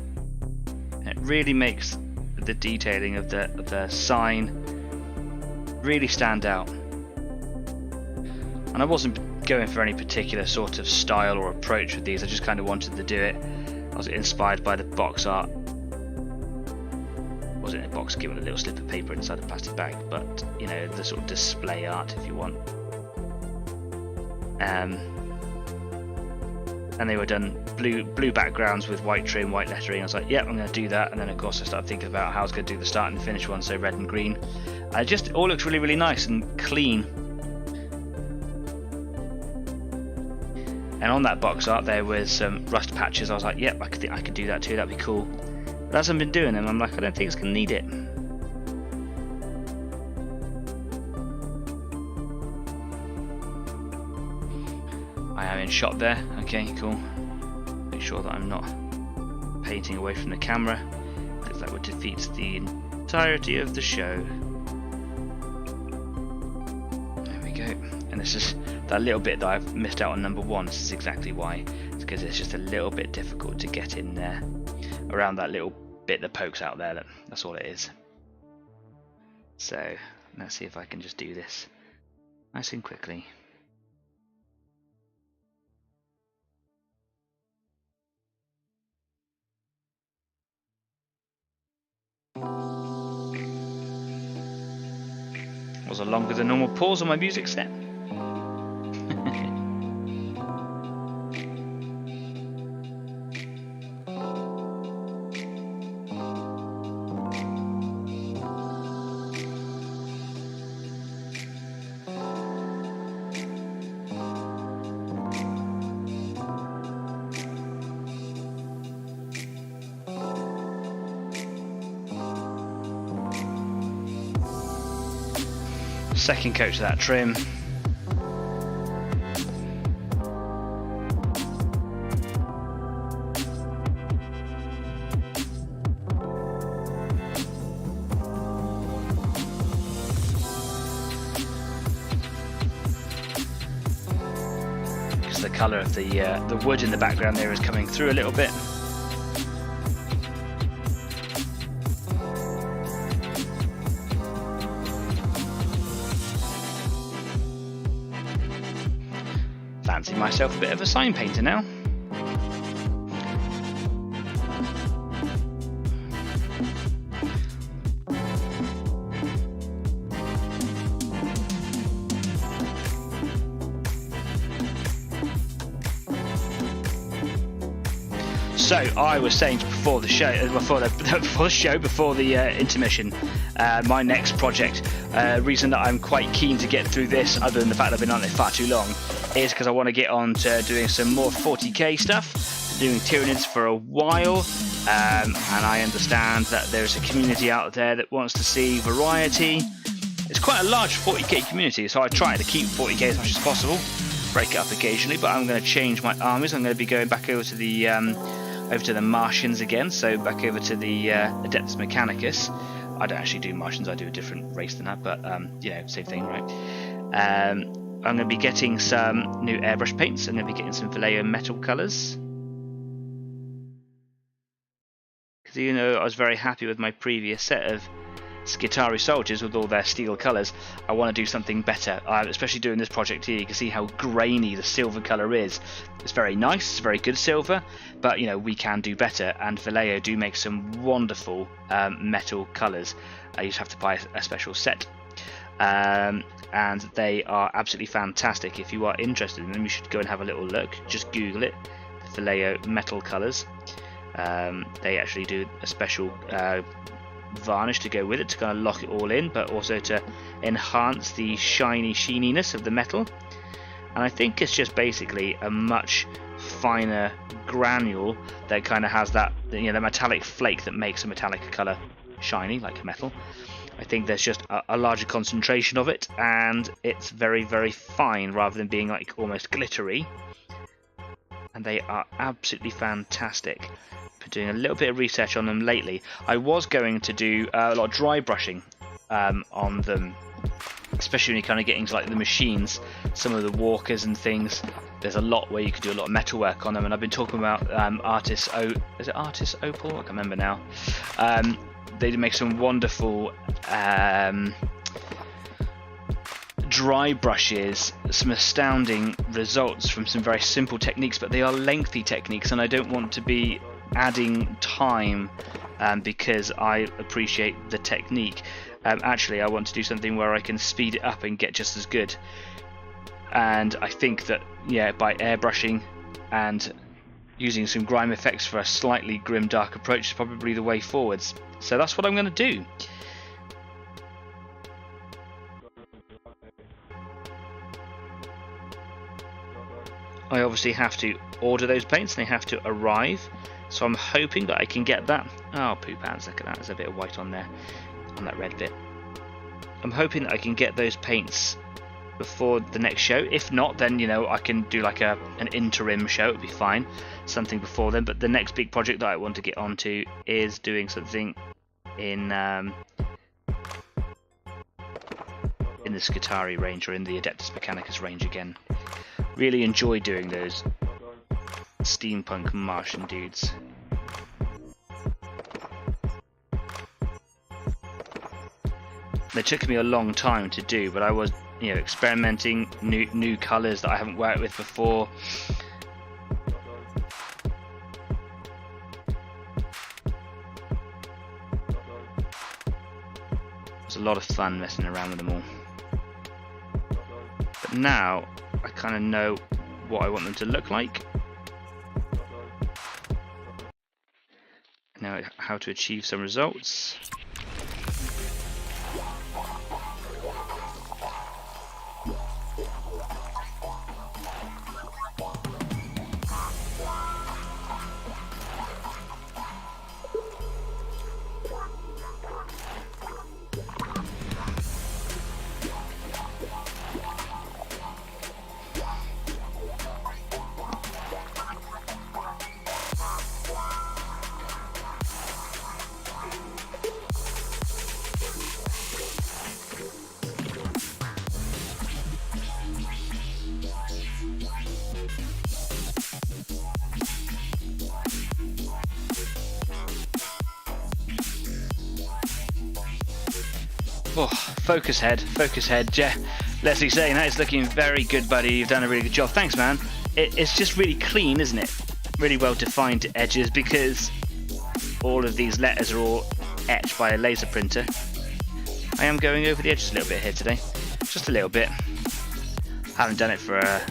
And it really makes the detailing of the sign really stand out. And I wasn't going for any particular sort of style or approach with these, I just kind of wanted to do it. I was inspired by the box art. It wasn't a box given a little slip of paper inside a plastic bag, but you know, the sort of display art if you want. And they were done blue backgrounds with white trim, white lettering. I was like, yep, I'm going to do that. And then of course I started thinking about how I was going to do the start and the finish one, so red and green. It just all looks really, really nice and clean. And on that box art there was some rust patches. I was like, yep, I think I could do that too, that'd be cool. But as I've been doing them, I'm like, I don't think it's going to need it. I am in shot there. Okay, cool. Make sure that I'm not painting away from the camera, because that would defeat the entirety of the show. There we go. And this is that little bit that I've missed out on number 1. This is exactly why. It's because it's just a little bit difficult to get in there, around that little bit that pokes out there. That's all it is. So let's see if I can just do this nice and quickly. Was a longer than normal pause on my music set. Second coat to that trim. Because the colour of the wood in the background there is coming through a little bit. Fancy myself a bit of a sign painter now. So I was saying before the show, before the intermission, my next project, reason that I'm quite keen to get through this, other than the fact I've been on it far too long, is because I want to get on to doing some more 40k stuff. Been doing Tyranids for a while, and I understand that there's a community out there that wants to see variety. It's quite a large 40k community, so I try to keep 40k as much as possible, break it up occasionally, but I'm going to change my armies. I'm going to be going back over to the Martians again, so back over to the Adeptus Mechanicus. I don't actually do Martians, I do a different race than that, but you know, same thing, right? I'm going to be getting some new airbrush paints. I'm going to be getting some Vallejo metal colours. Because you know, I was very happy with my previous set of Skitarii soldiers with all their steel colours. I want to do something better, especially doing this project here. You can see how grainy the silver colour is. It's very nice, it's very good silver, but you know, we can do better, and Vallejo do make some wonderful metal colours. You just have to buy a special set. And they are absolutely fantastic. If you are interested in them, you should go and have a little look. Just Google it, the Vallejo metal colours. They actually do a special varnish to go with it to kind of lock it all in, but also to enhance the shiny sheeniness of the metal. And I think it's just basically a much finer granule that kind of has that, you know, the metallic flake that makes a metallic colour shiny like metal. I think there's just a larger concentration of it, and it's very, very fine rather than being like almost glittery. And they are absolutely fantastic. Been doing a little bit of research on them lately. I was going to do a lot of dry brushing on them, especially when you're kind of getting to like the machines, some of the walkers and things. There's a lot where you can do a lot of metal work on them, and I've been talking about Artis Opal? I can't remember now. They make some wonderful dry brushes, some astounding results from some very simple techniques, but they are lengthy techniques, and I don't want to be adding time because I appreciate the technique. Actually, I want to do something where I can speed it up and get just as good. And I think that, yeah, by airbrushing and using some grime effects for a slightly grim dark approach is probably the way forwards. So that's what I'm going to do. I obviously have to order those paints and they have to arrive. So I'm hoping that I can get that. Oh, poo pants, look at that. There's a bit of white on there, on that red bit. I'm hoping that I can get those paints before the next show. If not, then, you know, I can do like an interim show. It'll be fine. Something before then. But the next big project that I want to get onto is doing something in the Skitarii range, or in the Adeptus Mechanicus range again. Really enjoy doing those steampunk Martian dudes. They took me a long time to do, but I was, you know, experimenting new colours that I haven't worked with before. It was a lot of fun messing around with them all. But now I kind of know what I want them to look like. Now how to achieve some results. Oh, focus head, yeah. Leslie saying that is looking very good, buddy. You've done a really good job. Thanks, man. It's just really clean, isn't it? Really well defined edges, because all of these letters are all etched by a laser printer. I am going over the edges a little bit here today, just a little bit. Haven't done it for a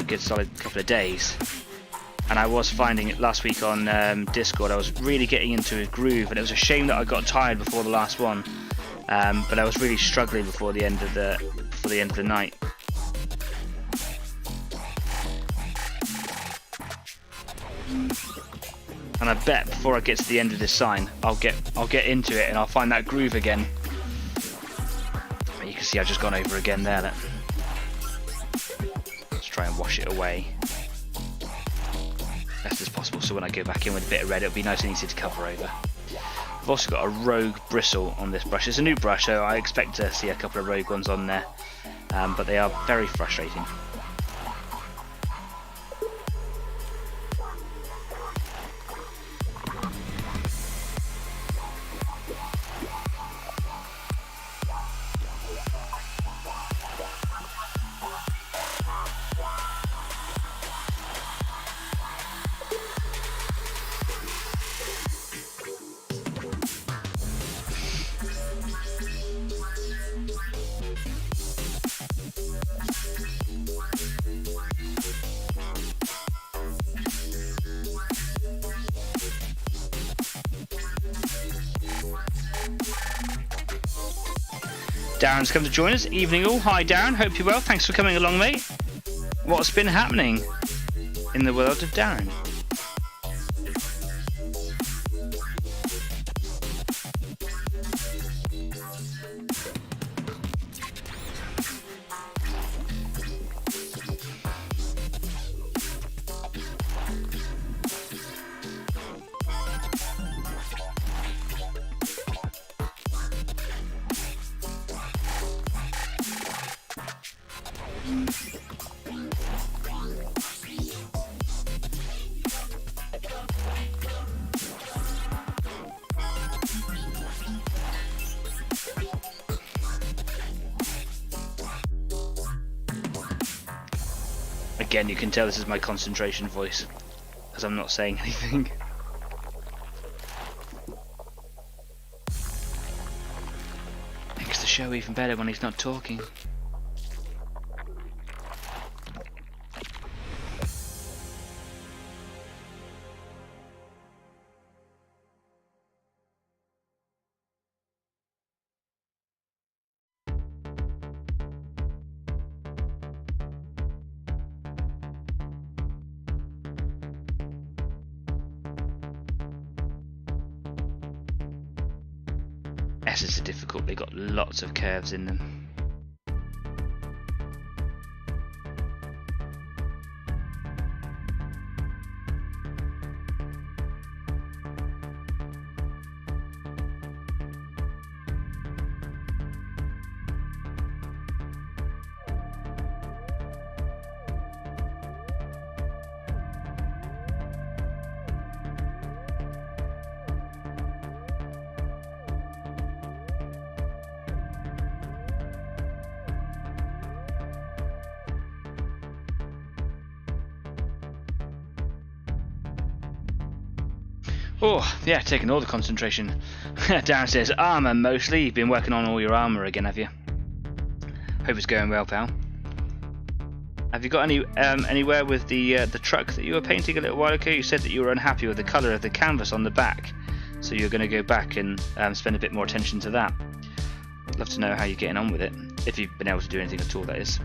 good solid couple of days, and I was finding it last week on Discord. I was really getting into a groove, and it was a shame that I got tired before the last one. But I was really struggling before the end of the night. And I bet before I get to the end of this sign, I'll get into it and I'll find that groove again. You can see I've just gone over again there. Let's try and wash it away best as possible, so when I go back in with a bit of red, it'll be nice and easy to cover over. I've also got a rogue bristle on this brush. It's a new brush, so I expect to see a couple of rogue ones on there, but they are very frustrating. Darren's come to join us. Evening all. Hi Darren, hope you're well. Thanks for coming along, mate. What's been happening in the world of Darren? Again, you can tell this is my concentration voice, as I'm not saying anything. Makes the show even better when he's not talking. S's are difficult, they've got lots of curves in them. Oh, yeah, taking all the concentration. Downstairs, armour mostly. You've been working on all your armour again, have you? Hope it's going well, pal. Have you got any anywhere with the truck that you were painting a little while ago? You said that you were unhappy with the colour of the canvas on the back, so you're going to go back and spend a bit more attention to that. I'd love to know how you're getting on with it, if you've been able to do anything at all, that is.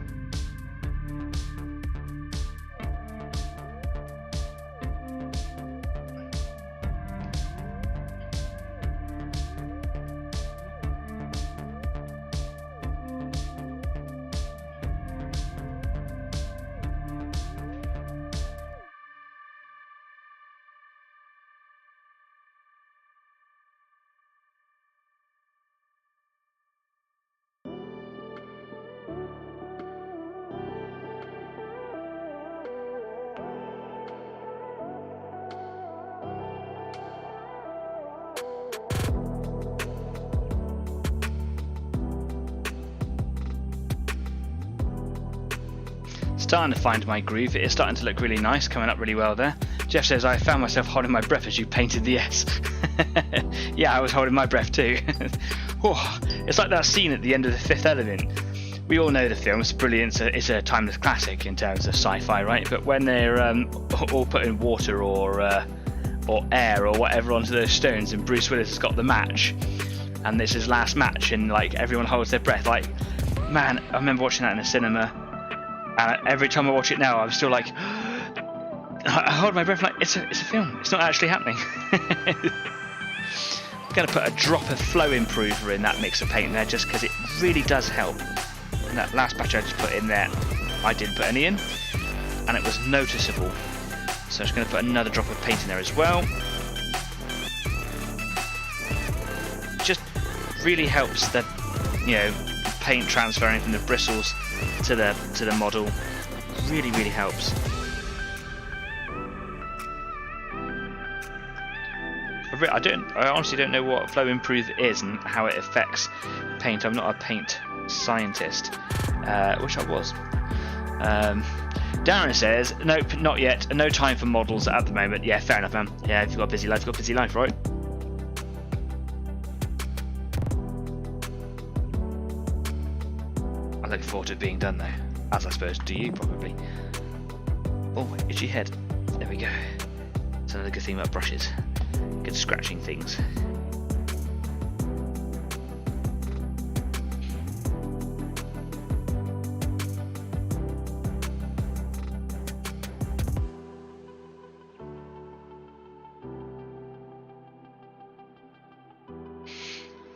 Starting to find my groove. It is starting to look really nice, coming up really well there. Jeff says, I found myself holding my breath as you painted the S. Yeah, I was holding my breath too. Oh, it's like that scene at the end of The Fifth Element. We all know the film, it's brilliant, it's a timeless classic in terms of sci-fi, right? But when they're all putting water or air or whatever onto those stones, and Bruce Willis has got the match, and it's his last match, and like everyone holds their breath. Like, man, I remember watching that in the cinema. And every time I watch it now, I'm still like, I hold my breath like, it's a film. It's not actually happening. I'm going to put a drop of flow improver in that mix of paint there, just because it really does help. And that last batch I just put in there, I didn't put any in, and it was noticeable. So I'm just going to put another drop of paint in there as well. Just really helps the, paint transferring from the bristles to the model. Really helps. I honestly don't know what flow improve is and how it affects paint. I'm not a paint scientist. Wish I was. Darren says, nope, not yet. No time for models at the moment. Yeah, fair enough, man. Yeah, if you've got a busy life, you've got a busy life, right? I look forward to it being done though. As I suppose do you probably. Oh, itchy head. There we go. That's another good thing about brushes. Good scratching things.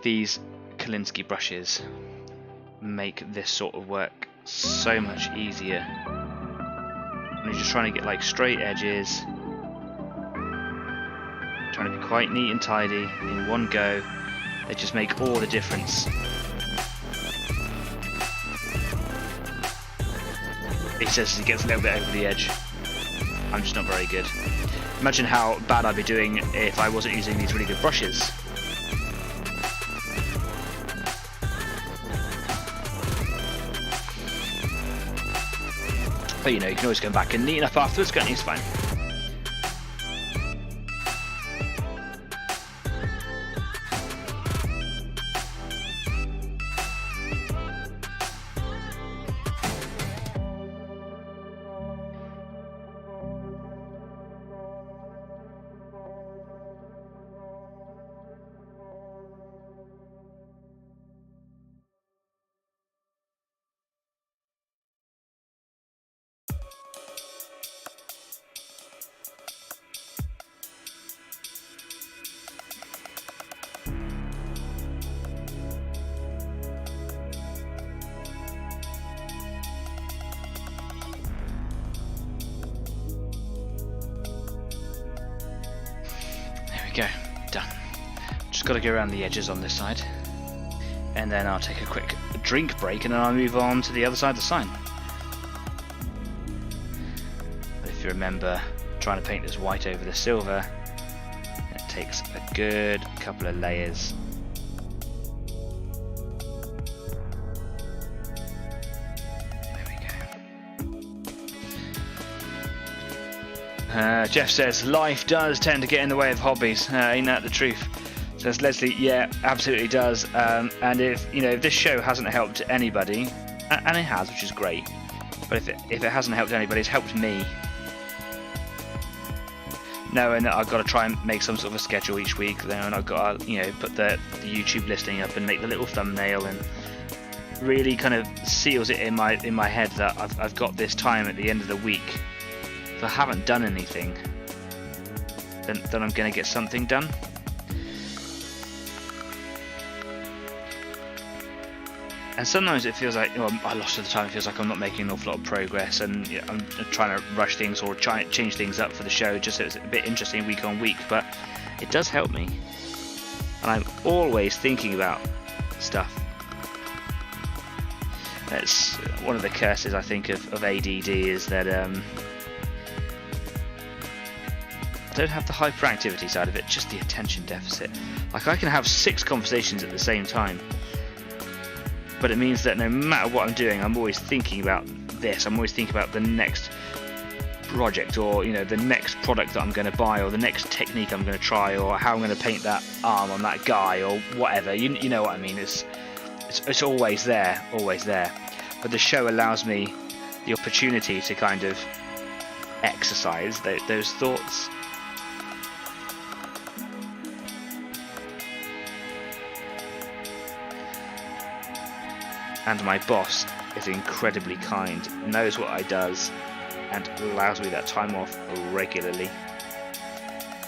These Kolinsky brushes make this sort of work so much easier. And you're just trying to get like straight edges, trying to be quite neat and tidy in one go. They just make all the difference. He says he gets a little bit over the edge. I'm just not very good. Imagine how bad I'd be doing if I wasn't using these really good brushes. But you can always come back and neaten up afterwards, can't you? It's fine. go, done. Just got to go around the edges on this side, and then I'll take a quick drink break, and then I'll move on to the other side of the sign. But if you remember, trying to paint this white over the silver, it takes a good couple of layers. Jeff says, life does tend to get in the way of hobbies. Ain't that the truth? Says Leslie, yeah, absolutely does. And if this show hasn't helped anybody, and it has, which is great, but if it hasn't helped anybody, it's helped me. Knowing that I've got to try and make some sort of a schedule each week, and I've got to put the YouTube listing up and make the little thumbnail, and really kind of seals it in my head that I've got this time at the end of the week. If I haven't done anything, then I'm going to get something done. And sometimes it feels like, a lot of the time it feels like I'm not making an awful lot of progress, and I'm trying to rush things or try and change things up for the show just so it's a bit interesting week on week, but it does help me. And I'm always thinking about stuff. That's one of the curses, I think, of ADD, is that I don't have the hyperactivity side of it, just the attention deficit. Like, I can have 6 conversations at the same time, but it means that no matter what I'm doing, I'm always thinking about this. I'm always thinking about the next project, or the next product that I'm going to buy, or the next technique I'm going to try, or how I'm going to paint that arm on that guy, or whatever. You know what I mean? It's always there, always there. But the show allows me the opportunity to kind of exercise those thoughts. And my boss is incredibly kind, knows what I does, and allows me that time off regularly.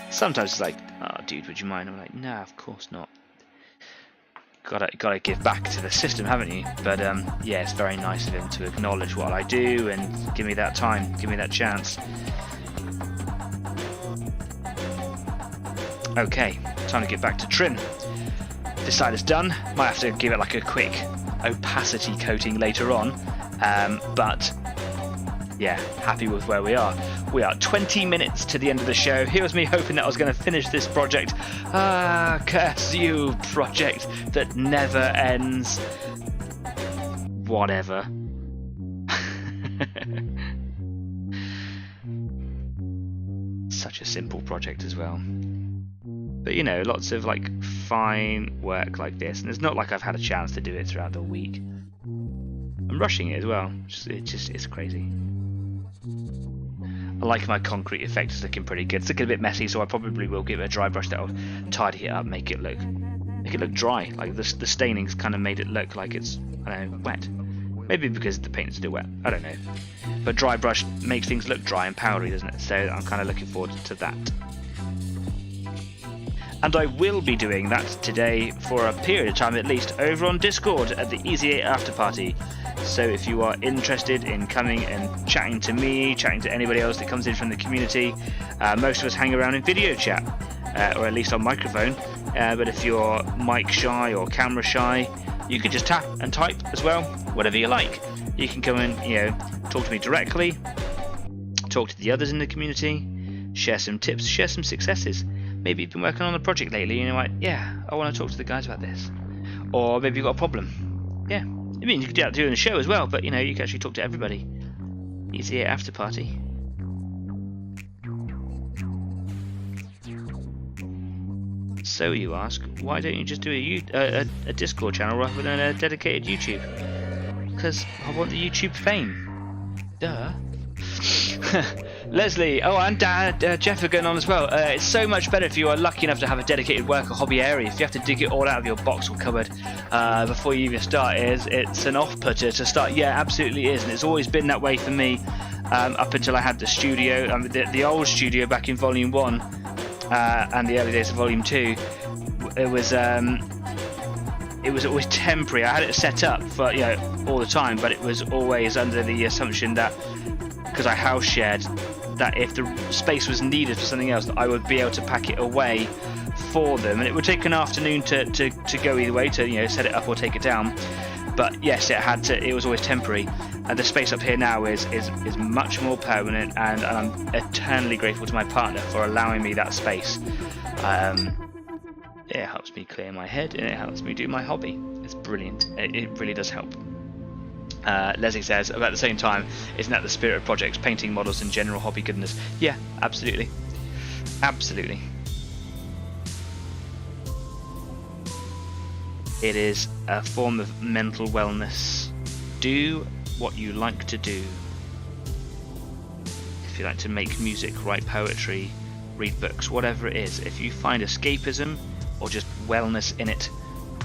Sometimes it's like, oh dude, would you mind? I'm like, no, of course not. Gotta give back to the system, haven't you? But yeah, it's very nice of him to acknowledge what I do and give me that time, give me that chance. Okay, time to get back to trim. This side is done. Might have to give it like a quick opacity coating later on, but yeah, happy with where we are. We are 20 minutes to the end of the show. Here was me hoping that I was going to finish this project. Curse you, project that never ends. Whatever. Such a simple project as well. But lots of fine work like this, and it's not like I've had a chance to do it throughout the week. I'm rushing it as well. It's crazy. I like my concrete effect. It's looking pretty good. It's looking a bit messy, so I probably will give it a dry brush that'll tidy it up, make it look dry. Like the staining's kind of made it look like it's, I don't know, wet. Maybe because the paint is still wet. I don't know. But dry brush makes things look dry and powdery, doesn't it? So I'm kind of looking forward to that. And I will be doing that today for a period of time at least over on Discord at the Easy 8 After Party. So if you are interested in coming and chatting to me, chatting to anybody else that comes in from the community, most of us hang around in video chat, or at least on microphone. But if you're mic shy or camera shy, you can just tap and type as well, whatever you like. You can come and talk to me directly, talk to the others in the community, share some tips, share some successes. Maybe you've been working on a project lately and you're like, yeah, I want to talk to the guys about this. Or maybe you've got a problem. Yeah. I mean, you could do that during the show as well, but you can actually talk to everybody. Easy 8 After Party. So you ask, why don't you just do a Discord channel rather than a dedicated YouTube? Because I want the YouTube fame. Duh. Leslie, and Jeff are going on as well. It's so much better if you are lucky enough to have a dedicated work or hobby area. If you have to dig it all out of your box or cupboard before you even start, it's an off-putter to start. Yeah, absolutely is, and it's always been that way for me up until I had the studio, the old studio back in Volume 1 and the early days of Volume 2. It was always temporary. I had it set up for all the time, but it was always under the assumption that, because I house shared, that if the space was needed for something else, that I would be able to pack it away for them, and it would take an afternoon to go either way, to set it up or take it down. But yes, it was always temporary, and the space up here now is much more permanent, and I'm eternally grateful to my partner for allowing me that space. It helps me clear my head, and it helps me do my hobby. It's brilliant. It really does help. Leslie says, about the same time, isn't that the spirit of projects, painting models and general hobby goodness? Yeah, absolutely. Absolutely. It is a form of mental wellness. Do what you like to do. If you like to make music, write poetry, read books, whatever it is, if you find escapism or just wellness in it,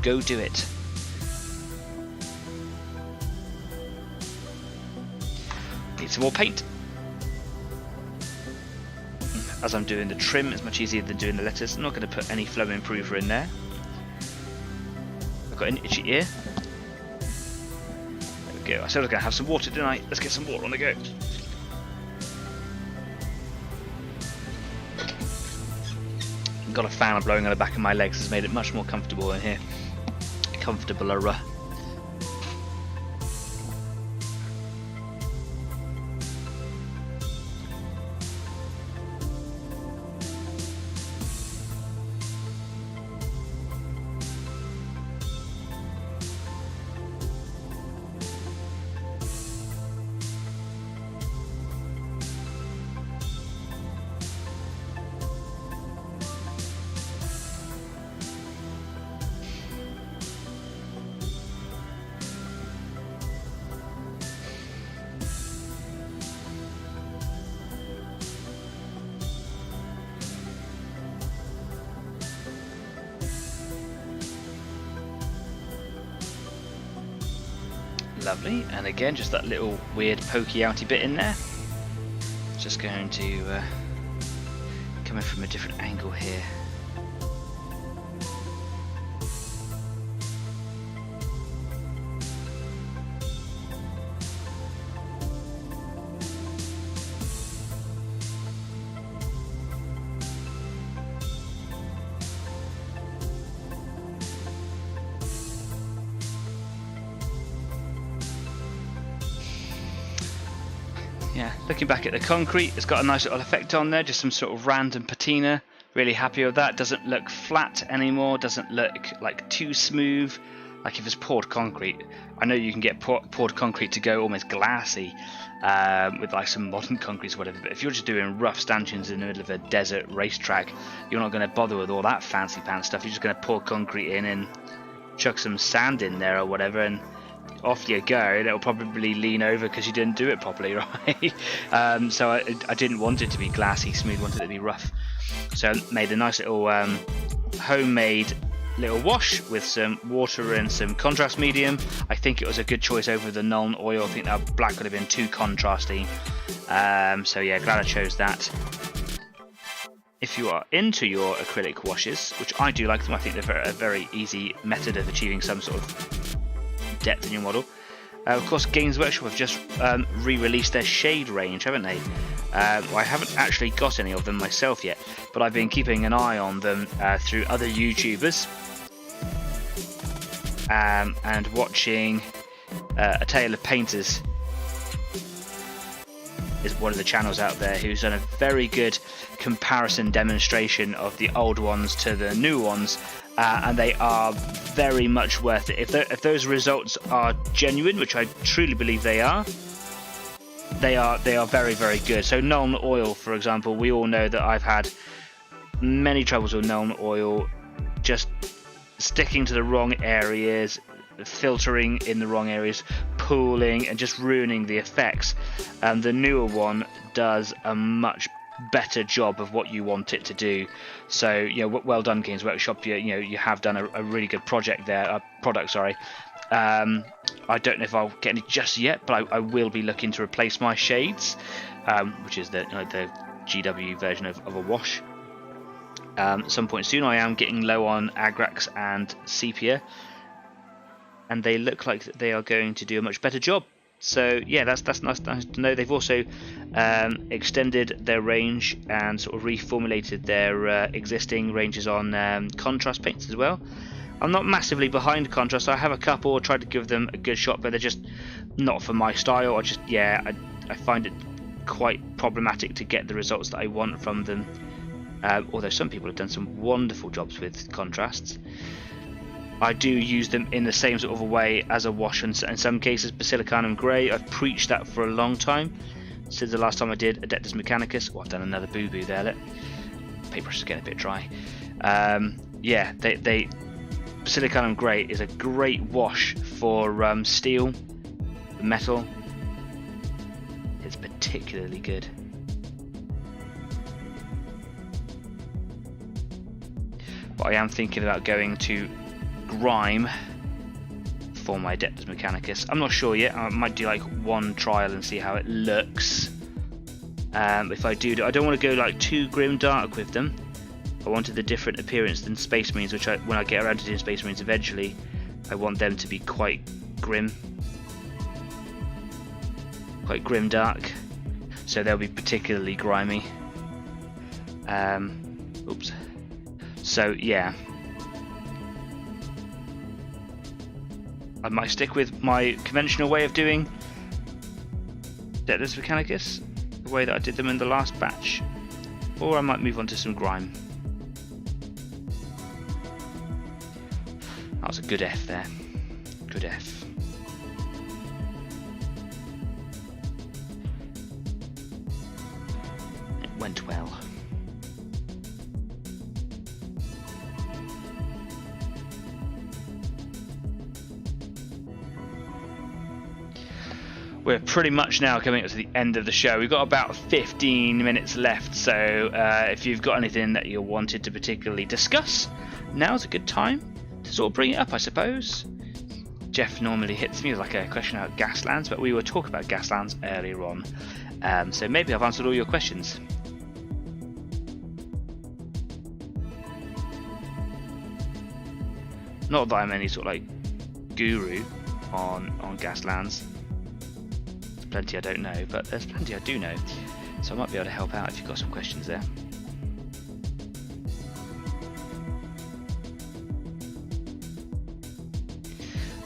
go do it. Need some more paint. As I'm doing the trim, it's much easier than doing the letters. I'm not going to put any flow improver in there. I've got an itchy ear. There we go. I said I was going to have some water, didn't I? Let's get some water on the go. Got a fan blowing on the back of my legs, has made it much more comfortable in here. Comfortabler. Lovely, and again just that little weird pokey outy bit in there. Just going to come in from a different angle here. Yeah, looking back at the concrete, it's got a nice little effect on there, just some sort of random patina. Really happy with that. Doesn't look flat anymore, doesn't look like too smooth. Like if it's poured concrete, I know you can get poured concrete to go almost glassy with like some modern concrete or whatever, but if you're just doing rough stanchions in the middle of a desert racetrack, you're not going to bother with all that fancy pants stuff. You're just going to pour concrete in and chuck some sand in there or whatever, and off you go. It'll probably lean over because you didn't do it properly, right? So I didn't want it to be glassy smooth, wanted it to be rough. So I made a nice little homemade little wash with some water and some contrast medium. I think it was a good choice over the Nuln oil. I think that black would have been too contrasty. So yeah, glad I chose that. If you are into your acrylic washes, which I do like them, I think they're a very easy method of achieving some sort of depth in your model. Of course, Games Workshop have just re-released their shade range, haven't they? I haven't actually got any of them myself yet, but I've been keeping an eye on them through other YouTubers and watching A Tale of Painters is one of the channels out there who's done a very good comparison demonstration of the old ones to the new ones, and they are very much worth it. If those results are genuine, which I truly believe they are very, very good. So Nuln oil, for example, we all know that I've had many troubles with Nuln oil, just sticking to the wrong areas, filtering in the wrong areas, pooling, and just ruining the effects. And the newer one does a much better job of what you want it to do. So, you know, well done, Games Workshop. You have done a really good product. Sorry. I don't know if I'll get any just yet, but I will be looking to replace my shades, which is the GW version of a wash. At some point soon. I am getting low on Agrax and Sepia, and they look like they are going to do a much better job. So yeah, that's nice to know. They've also extended their range and sort of reformulated their existing ranges on contrast paints as well. I'm not massively behind contrast. I have a couple, tried to give them a good shot, but they're just not for my style. I find it quite problematic to get the results that I want from them. Although some people have done some wonderful jobs with contrasts. I do use them in the same sort of a way as a wash, and in some cases Basilicanum Grey. I've preached that for a long time, since the last time I did Adeptus Mechanicus. Oh, I've done another boo-boo there. Look, paper's just getting a bit dry. Yeah, Basilicanum Grey is a great wash for steel, metal. It's particularly good. But I am thinking about going to grime for my Adeptus Mechanicus. I'm not sure yet. I might do like one trial and see how it looks. If I do, I don't want to go like too grim dark with them. I wanted the different appearance than Space Marines, which when I get around to doing Space Marines eventually, I want them to be quite grim dark. So they'll be particularly grimy. Oops. So yeah, I might stick with my conventional way of doing Adeptus Mechanicus, the way that I did them in the last batch, or I might move on to some grime. That was a good F there. Good F. It went well. We're pretty much now coming up to the end of the show. We've got about 15 minutes left, so if you've got anything that you wanted to particularly discuss, now's a good time to sort of bring it up, I suppose. Jeff normally hits me with like a question about Gaslands, but we were talking about Gaslands earlier on, so maybe I've answered all your questions. Not that I'm any sort of like guru on Gaslands. Plenty I don't know, but there's plenty I do know, so I might be able to help out if you've got some questions there.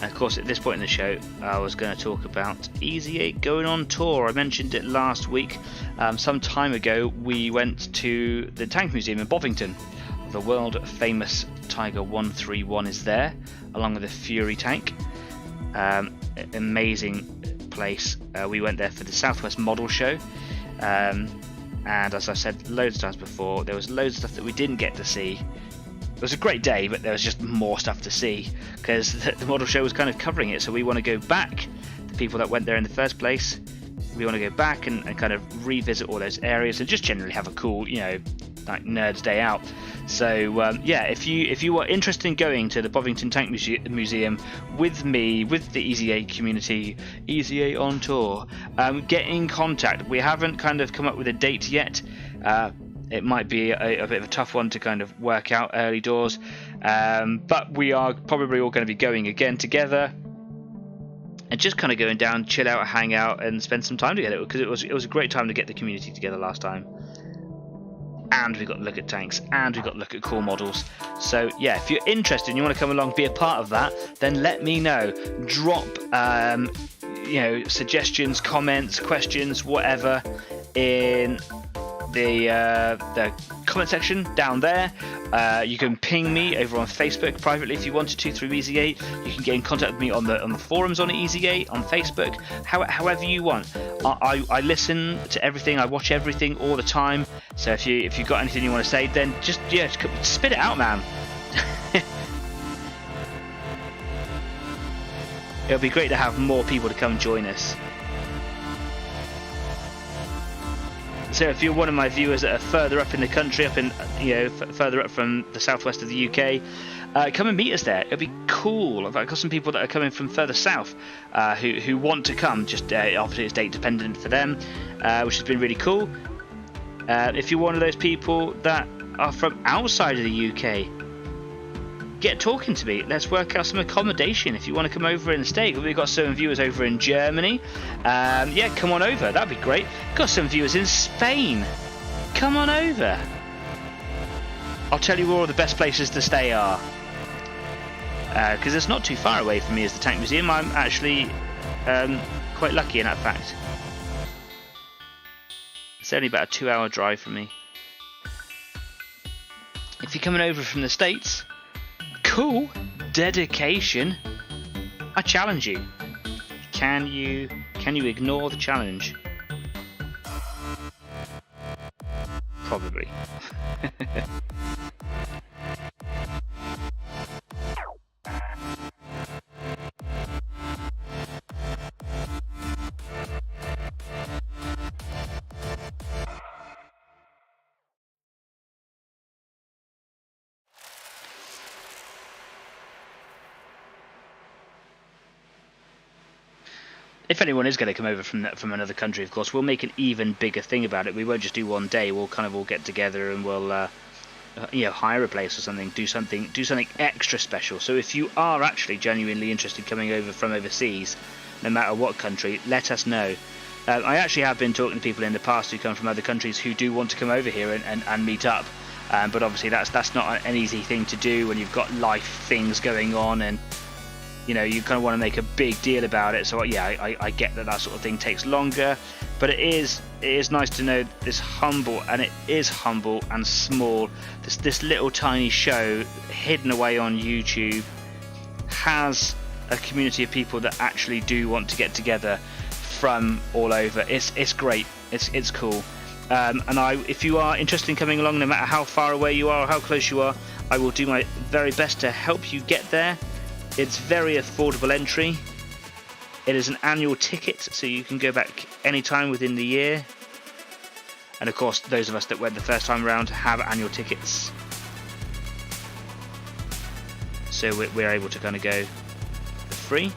And of course, at this point in the show, I was going to talk about Easy 8 going on tour. I mentioned it last week. Some time ago, we went to the Tank Museum in Bovington. The world famous Tiger 131 is there, along with the Fury tank. Amazing place. We went there for the Southwest Model Show, and as I've said loads of times before, there was loads of stuff that we didn't get to see. It was a great day, but there was just more stuff to see because the model show was kind of covering it. So we want to go back, the people that went there in the first place, we want to go back and kind of revisit all those areas and just generally have a cool, you know, like Nerds Day out. So yeah, if you are interested in going to the Bovington Tank Museum with me, with the Easy 8 community, Easy 8 on tour, get in contact. We haven't kind of come up with a date yet. It might be a bit of a tough one to kind of work out early doors, but we are probably all going to be going again together and just kind of going down, chill out, hang out and spend some time together, because it was a great time to get the community together last time. And we got to look at tanks, and we got to look at cool models. So yeah, if you're interested and you want to come along, be a part of that, then let me know. Drop you know, suggestions, comments, questions, whatever in the comment section down there. You can ping me over on Facebook privately if you wanted to through Easy 8. You can get in contact with me on the forums on Easy 8 on Facebook, however you want. I listen to everything, I watch everything all the time. So if you've got anything you want to say, then just spit it out, man. It'll be great to have more people to come join us. So if you're one of my viewers that are further up in the country, up in, you know, further up from the southwest of the UK, come and meet us there. It'll be cool. I've got some people that are coming from further south who want to come. Just obviously it's date dependent for them, which has been really cool. If you're one of those people that are from outside of the UK, get talking to me. Let's work out some accommodation if you want to come over and stay. We've got some viewers over in Germany. Yeah, come on over. That'd be great. Got some viewers in Spain. Come on over. I'll tell you where all the best places to stay are. Because it's not too far away from me as the Tank Museum. I'm actually quite lucky in that fact. It's only about a 2-hour drive from me. If you're coming over from the States, cool, dedication. I challenge you. Can you ignore the challenge? Probably. If anyone is going to come over from another country, of course, we'll make an even bigger thing about it. We won't just do one day. We'll kind of all get together and we'll, hire a place or something, do something extra special. So if you are actually genuinely interested in coming over from overseas, no matter what country, let us know. I actually have been talking to people in the past who come from other countries who do want to come over here and meet up. But obviously that's not an easy thing to do when you've got life things going on and. You know, you kind of want to make a big deal about it. So yeah, I get that sort of thing takes longer, but it is nice to know this humble, and it is humble and small. This little tiny show hidden away on YouTube has a community of people that actually do want to get together from all over. It's great. It's cool. And if you are interested in coming along, no matter how far away you are or how close you are, I will do my very best to help you get there. It's very affordable entry. It is an annual ticket, so you can go back anytime within the year. And of course, those of us that went the first time around have annual tickets. So we're able to kind of go for free.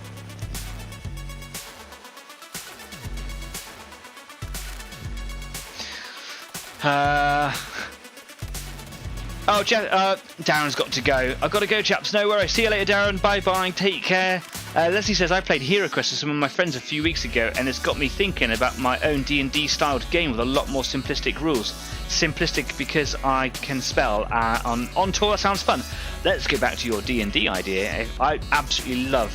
Oh, Darren's got to go. I've got to go, chaps. No worries. See you later, Darren. Bye-bye. Take care. Leslie says, I played Hero Quest with some of my friends a few weeks ago, and it's got me thinking about my own D&D styled game with a lot more simplistic rules. Simplistic because I can spell. On tour, sounds fun. Let's get back to your D&D idea. I absolutely love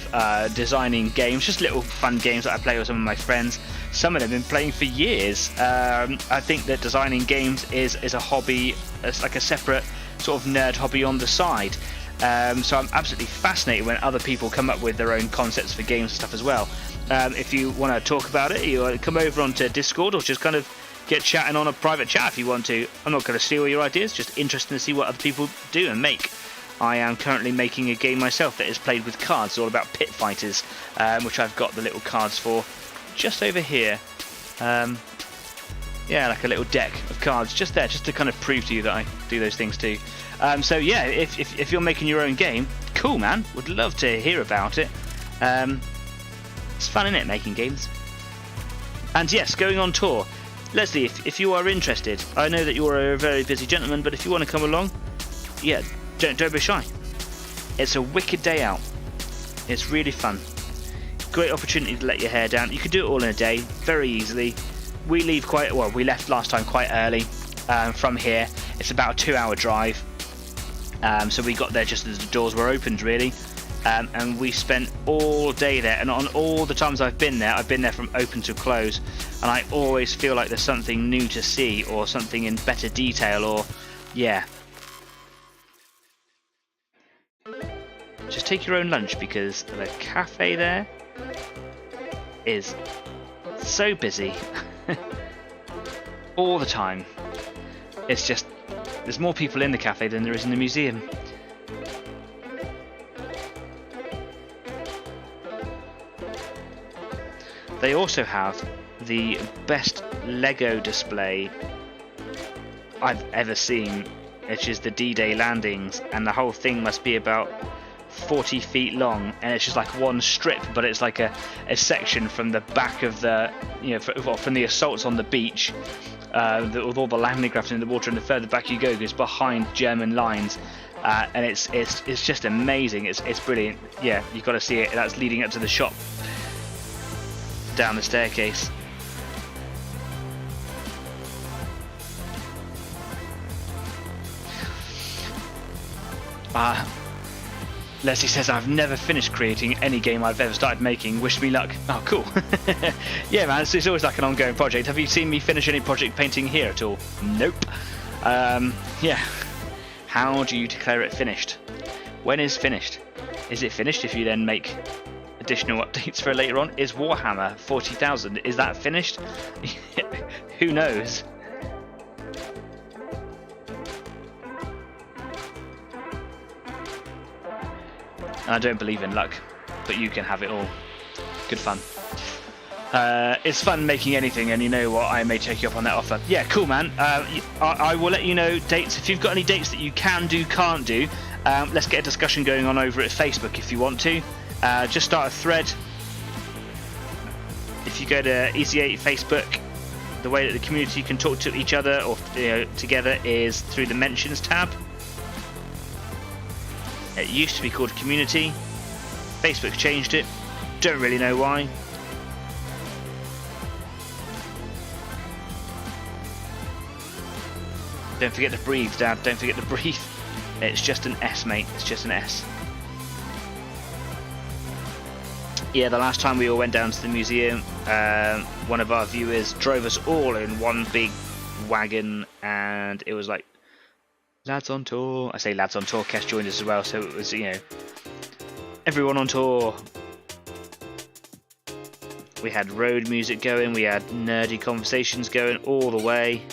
designing games, just little fun games that I play with some of my friends. Some of them I've been playing for years. I think that designing games is a hobby. It's like a separate sort of nerd hobby on the side. So I'm absolutely fascinated when other people come up with their own concepts for games and stuff as well. If you want to talk about it, you come over onto Discord or just kind of get chatting on a private chat if you want to. I'm not going to steal your ideas, just interesting to see what other people do and make. I am currently making a game myself that is played with cards. It's all about pit fighters, which I've got the little cards for just over here. Yeah, like a little deck of cards just there, just to kind of prove to you that I do those things too. So yeah, if you're making your own game, cool, man. Would love to hear about it. It's fun, isn't it, making games? And yes, going on tour. Leslie, if you are interested, I know that you're a very busy gentleman, but if you want to come along, yeah, don't be shy. It's a wicked day out. It's really fun. Great opportunity to let your hair down. You could do it all in a day, very easily. We left last time quite early from here. It's about a 2-hour drive. So we got there just as the doors were opened, really. And we spent all day there. And on all the times I've been there from open to close. And I always feel like there's something new to see or something in better detail or, yeah. Just take your own lunch because the cafe there is so busy. All the time. It's just, there's more people in the cafe than there is in the museum. They also have the best Lego display I've ever seen, which is the D-Day landings, and the whole thing must be about 40 feet long, and it's just like one strip, but it's like a section from the back of the, from the assaults on the beach, with all the landing craft in the water, and the further back you go, goes behind German lines. and it's just amazing. It's brilliant. Yeah, you've got to see it. That's leading up to the shop down the staircase. Leslie says, I've never finished creating any game I've ever started making. Wish me luck. Oh, cool. Yeah, man, it's always like an ongoing project. Have you seen me finish any project painting here at all? Nope. Yeah. How do you declare it finished? When is finished? Is it finished if you then make additional updates for later on? Is Warhammer 40,000, is that finished? Who knows? I don't believe in luck, but you can have it all. Good fun. It's fun making anything, and you know what? I may take you up on that offer. Yeah, cool, man. I will let you know dates. If you've got any dates that you can do, can't do, let's get a discussion going on over at Facebook if you want to. Just start a thread. If you go to EZ8 Facebook, the way that the community can talk to each other or together is through the mentions tab. It used to be called Community. Facebook changed it. Don't really know why. Don't forget to breathe, Dad. Don't forget to breathe. It's just an S, mate. It's just an S. Yeah, the last time we all went down to the museum, one of our viewers drove us all in one big wagon, and it was like, lads on tour. I say lads on tour. Kes joined us as well, so it was, everyone on tour. We had road music going, we had nerdy conversations going all the way.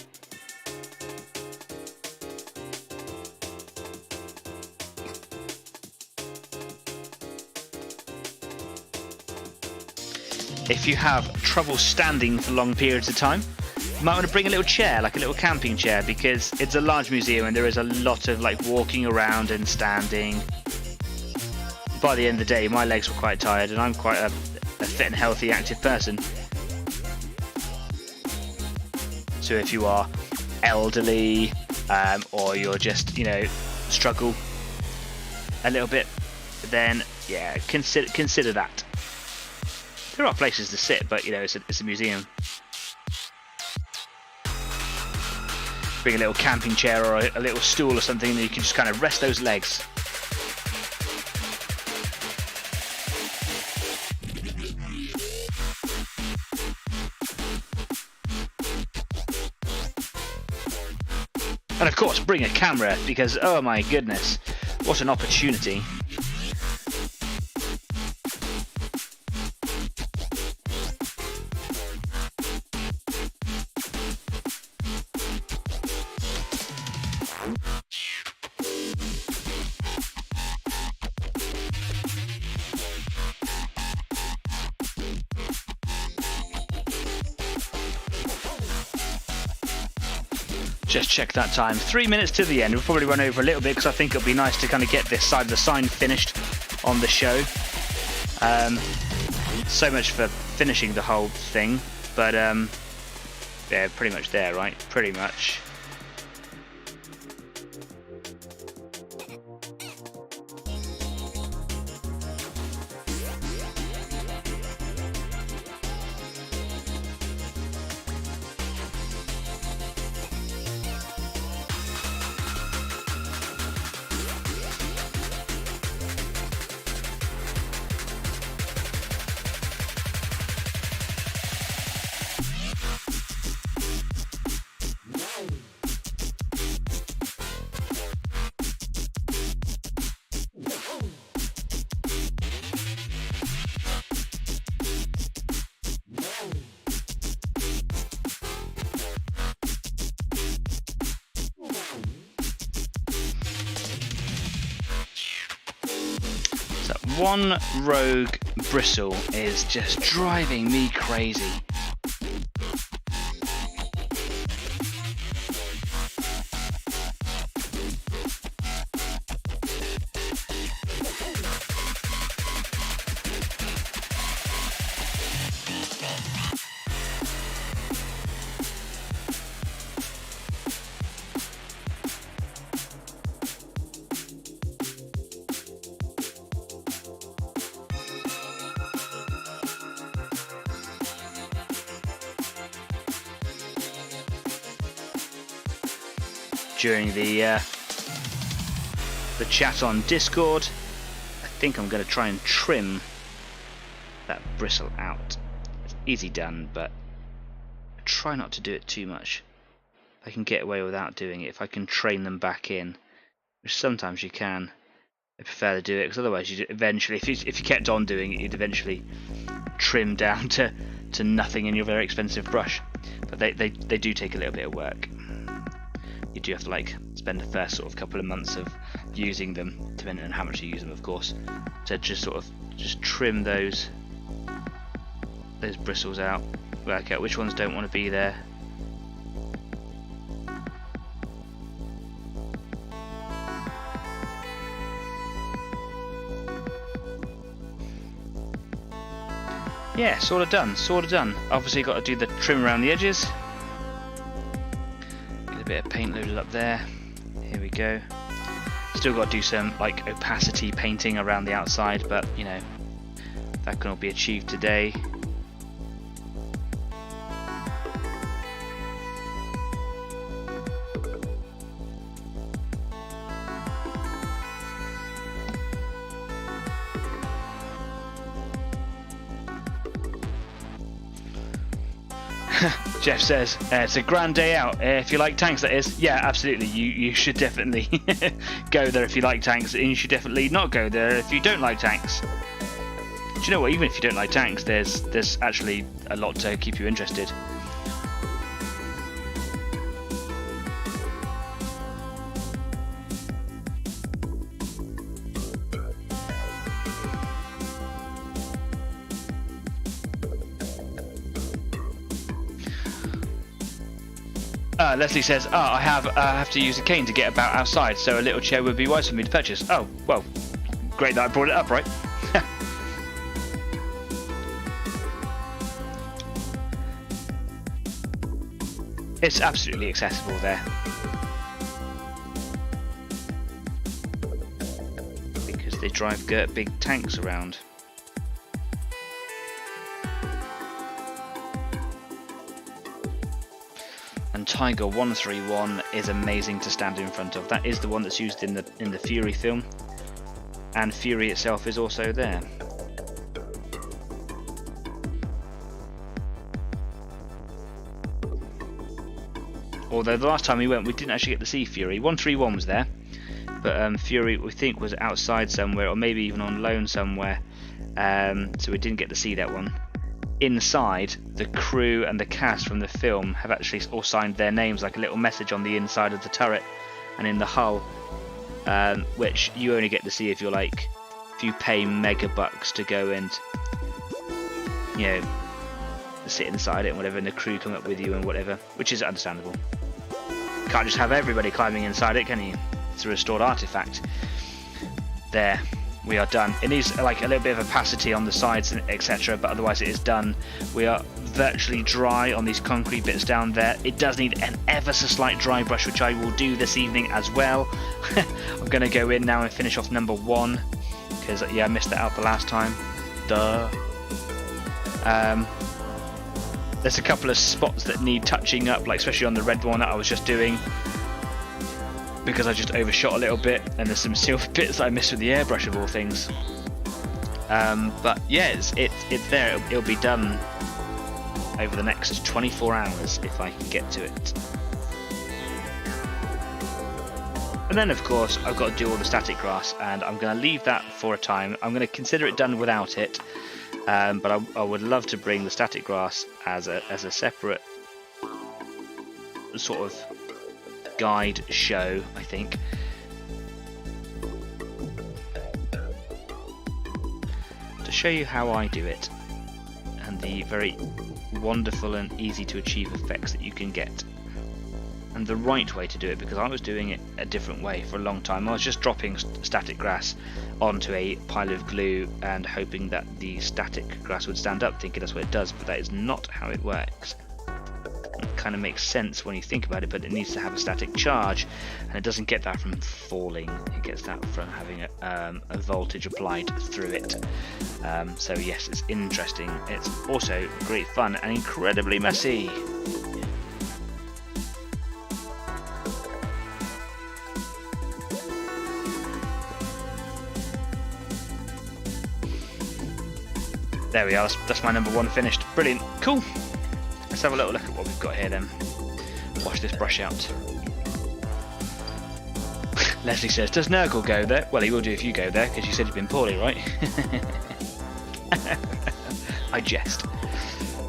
If you have trouble standing for long periods of time, you might want to bring a little chair, like a little camping chair, because it's a large museum and there is a lot of walking around and standing. By the end of the day, my legs were quite tired, and I'm quite a fit and healthy, active person. So if you are elderly, or you're just, struggle a little bit, then yeah, consider that. There are places to sit, but it's a museum. Bring a little camping chair or a little stool or something, and you can just kind of rest those legs. And of course, bring a camera, because oh my goodness, what an opportunity. Just check that time. 3 minutes to the end. We'll probably run over a little bit because I think it'll be nice to kind of get this side of the sign finished on the show. So much for finishing the whole thing, but yeah, pretty much there, right? Pretty much. One rogue bristle is just driving me crazy. during the chat on Discord. I think I'm going to try and trim that bristle out. It's easy done, but I try not to do it too much. If I can get away without doing it, if I can train them back in, which sometimes you can, I prefer to do it, because otherwise you eventually, if you kept on doing it, you'd eventually trim down to nothing in your very expensive brush. But they do take a little bit of work. You do have to like spend the first sort of couple of months of using them, depending on how much you use them, of course, to just sort of trim those bristles out, work out which ones don't want to be there. Yeah, sort of done, sort of done. Obviously got to do the trim around the edges. Get a bit of paint loaded up there. Here we go. Still got to do some like opacity painting around the outside, but you know, that can all be achieved today. Jeff says, it's a grand day out. If you like tanks, that is. Yeah, absolutely. You should definitely go there if you like tanks, and you should definitely not go there if you don't like tanks. Do you know what? Even if you don't like tanks, there's actually a lot to keep you interested. Leslie says, I have to use a cane to get about outside, so a little chair would be wise for me to purchase. Oh, well, great that I brought it up, right? It's absolutely accessible there. Because they drive big tanks around. And Tiger 131 is amazing to stand in front of. That is the one that's used in the Fury film, and Fury itself is also there. Although the last time we went, we didn't actually get to see Fury. 131 was there, but Fury we think was outside somewhere, or maybe even on loan somewhere. So we didn't get to see that one. Inside, the crew and the cast from the film have actually all signed their names, like a little message on the inside of the turret and in the hull, which you only get to see if you pay mega bucks to go and, you know, sit inside it and whatever, and the crew come up with you and whatever, which is understandable. Can't just have everybody climbing inside it, can you? It's a restored artifact. There. We are done. It needs like a little bit of opacity on the sides, etc., but otherwise it is done. We are virtually dry on these concrete bits down there. It does need an ever so slight dry brush, which I will do this evening as well. I'm going to go in now and finish off number 1, because yeah, I missed that out the last time. Duh. There's a couple of spots that need touching up, like especially on the red one that I was just doing, because I just overshot a little bit, and there's some silver bits that I missed with the airbrush of all things. But yeah, it's there. It'll be done over the next 24 hours if I can get to it. And then of course I've got to do all the static grass, and I'm going to leave that for a time. I'm going to consider it done without it, but I would love to bring the static grass as a separate sort of guide show, I think. To show you how I do it, and the very wonderful and easy to achieve effects that you can get, and the right way to do it, because I was doing it a different way for a long time. I was just dropping static grass onto a pile of glue and hoping that the static grass would stand up, thinking that's what it does, but that is not how it works. It kind of makes sense when you think about it, but it needs to have a static charge, and it doesn't get that from falling. It gets that from having a voltage applied through it. So yes, it's interesting. It's also great fun and incredibly messy. There we are. That's my number 1 finished. Brilliant. Cool. Let's have a little look at what we've got here then. Wash this brush out. Leslie says, does Nurgle go there? Well, he will do if you go there, because you said you've been poorly, right? I jest.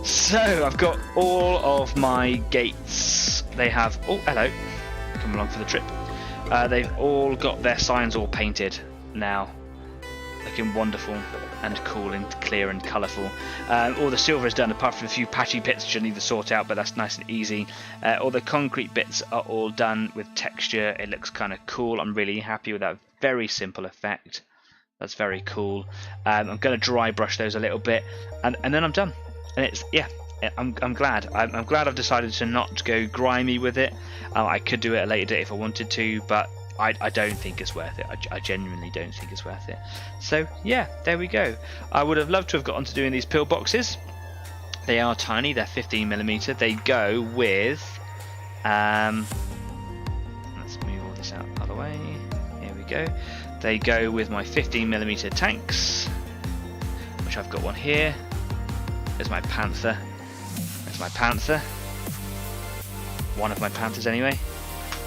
So, I've got all of my gates. They have... Oh, hello. Come along for the trip. They've all got their signs all painted now. Looking wonderful and cool and clear and colourful. All the silver is done, apart from a few patchy bits which I need to sort out, but that's nice and easy. All the concrete bits are all done with texture. It looks kind of cool. I'm really happy with that very simple effect. That's very cool. I'm going to dry brush those a little bit, and then I'm done. And it's, yeah, I'm glad. I'm glad I've decided to not go grimy with it. I could do it at a later date if I wanted to, but I don't think it's worth it. I genuinely don't think it's worth it. So yeah, there we go. I would have loved to have got onto doing these pillboxes. They are tiny. They're 15mm. They go with let's move all this out of the way. Here we go. They go with my 15mm tanks, which I've got one here. There's my panther. There's my panther. One of my panthers anyway.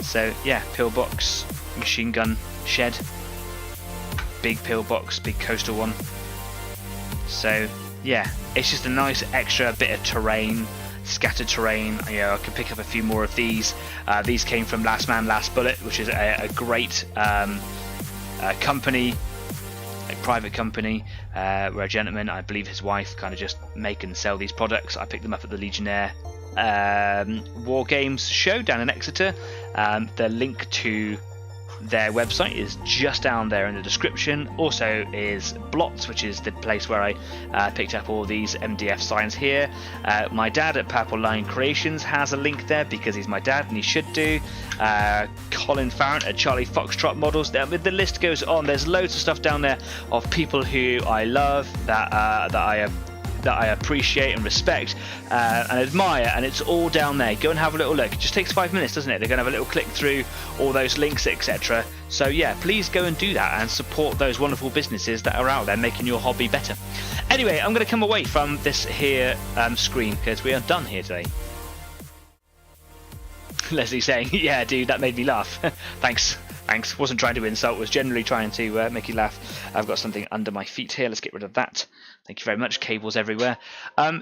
So yeah, pillbox, machine gun shed, big pillbox, big coastal one. So yeah, it's just a nice extra bit of terrain, scattered terrain. You know, I can pick up a few more of these. These came from Last Man Last Bullet, which is a great company, a private company, where a gentleman, I believe his wife, kind of just make and sell these products. I picked them up at the Legionnaire War Games show down in Exeter. The link to their website is just down there in the description. Also is Blots, which is the place where I picked up all these MDF signs here. My dad at Purple Line Creations has a link there because he's my dad and he should do. Colin Farrant at Charlie Foxtrot Models. The list goes on. There's loads of stuff down there of people who I love, that I appreciate and respect and admire, and it's all down there. Go and have a little look. It just takes 5 minutes, doesn't it? They're going to have a little click through all those links, etc. So yeah, please go and do that and support those wonderful businesses that are out there making your hobby better. Anyway, I'm going to come away from this here screen because we are done here today. Leslie saying, yeah dude, that made me laugh. Thanks. Wasn't trying to insult, was generally trying to make you laugh. I've got something under my feet here. Let's get rid of that. Thank you very much. Cables everywhere.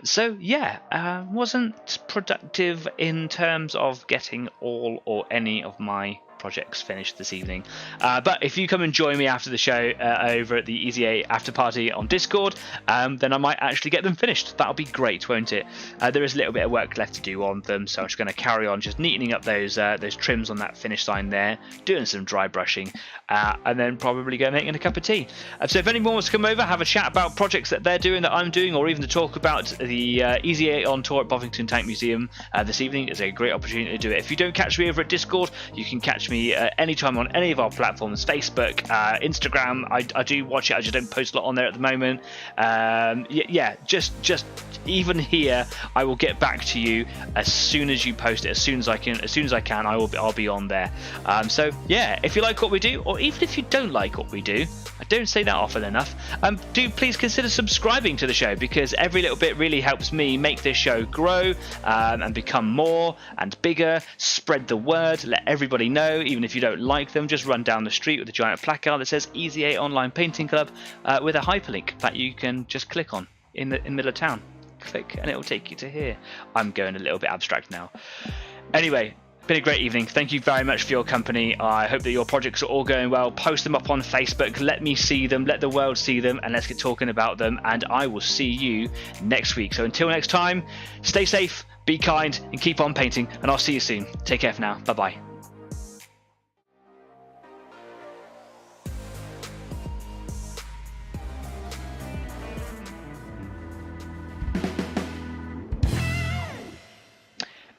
So yeah, wasn't productive in terms of getting all or any of my projects finished this evening. But if you come and join me after the show over at the Easy 8 after party on Discord, then I might actually get them finished. That'll be great, won't it? There is a little bit of work left to do on them, so I'm just going to carry on just neatening up those trims on that finish line there, doing some dry brushing, and then probably go making a cup of tea. So if anyone wants to come over, have a chat about projects that they're doing, that I'm doing, or even to talk about the Easy 8 on tour at Bovington Tank Museum this evening, is a great opportunity to do it. If you don't catch me over at Discord, you can catch me anytime on any of our platforms, Facebook, Instagram. I do watch it, I just don't post a lot on there at the moment. Yeah, just even here, I will get back to you as soon as you post it, as soon as I can. I'll be on there. So yeah, if you like what we do, or even if you don't like what we do, I don't say that often enough, do please consider subscribing to the show, because every little bit really helps me make this show grow and become more and bigger. Spread the word, let everybody know. Even if you don't like them, just run down the street with a giant placard that says Easy 8 Online Painting Club with a hyperlink that you can just click on in the middle of town. Click and it will take you to here. I'm going a little bit abstract now. Anyway, been a great evening. Thank you very much for your company. I hope that your projects are all going well. Post them up on Facebook. Let me see them. Let the world see them. And let's get talking about them. And I will see you next week. So until next time, stay safe, be kind, and keep on painting. And I'll see you soon. Take care for now. Bye-bye.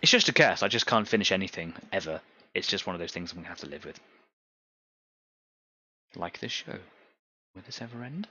It's just a curse. I just can't finish anything, ever. It's just one of those things I'm going to have to live with. Like this show. Will this ever end?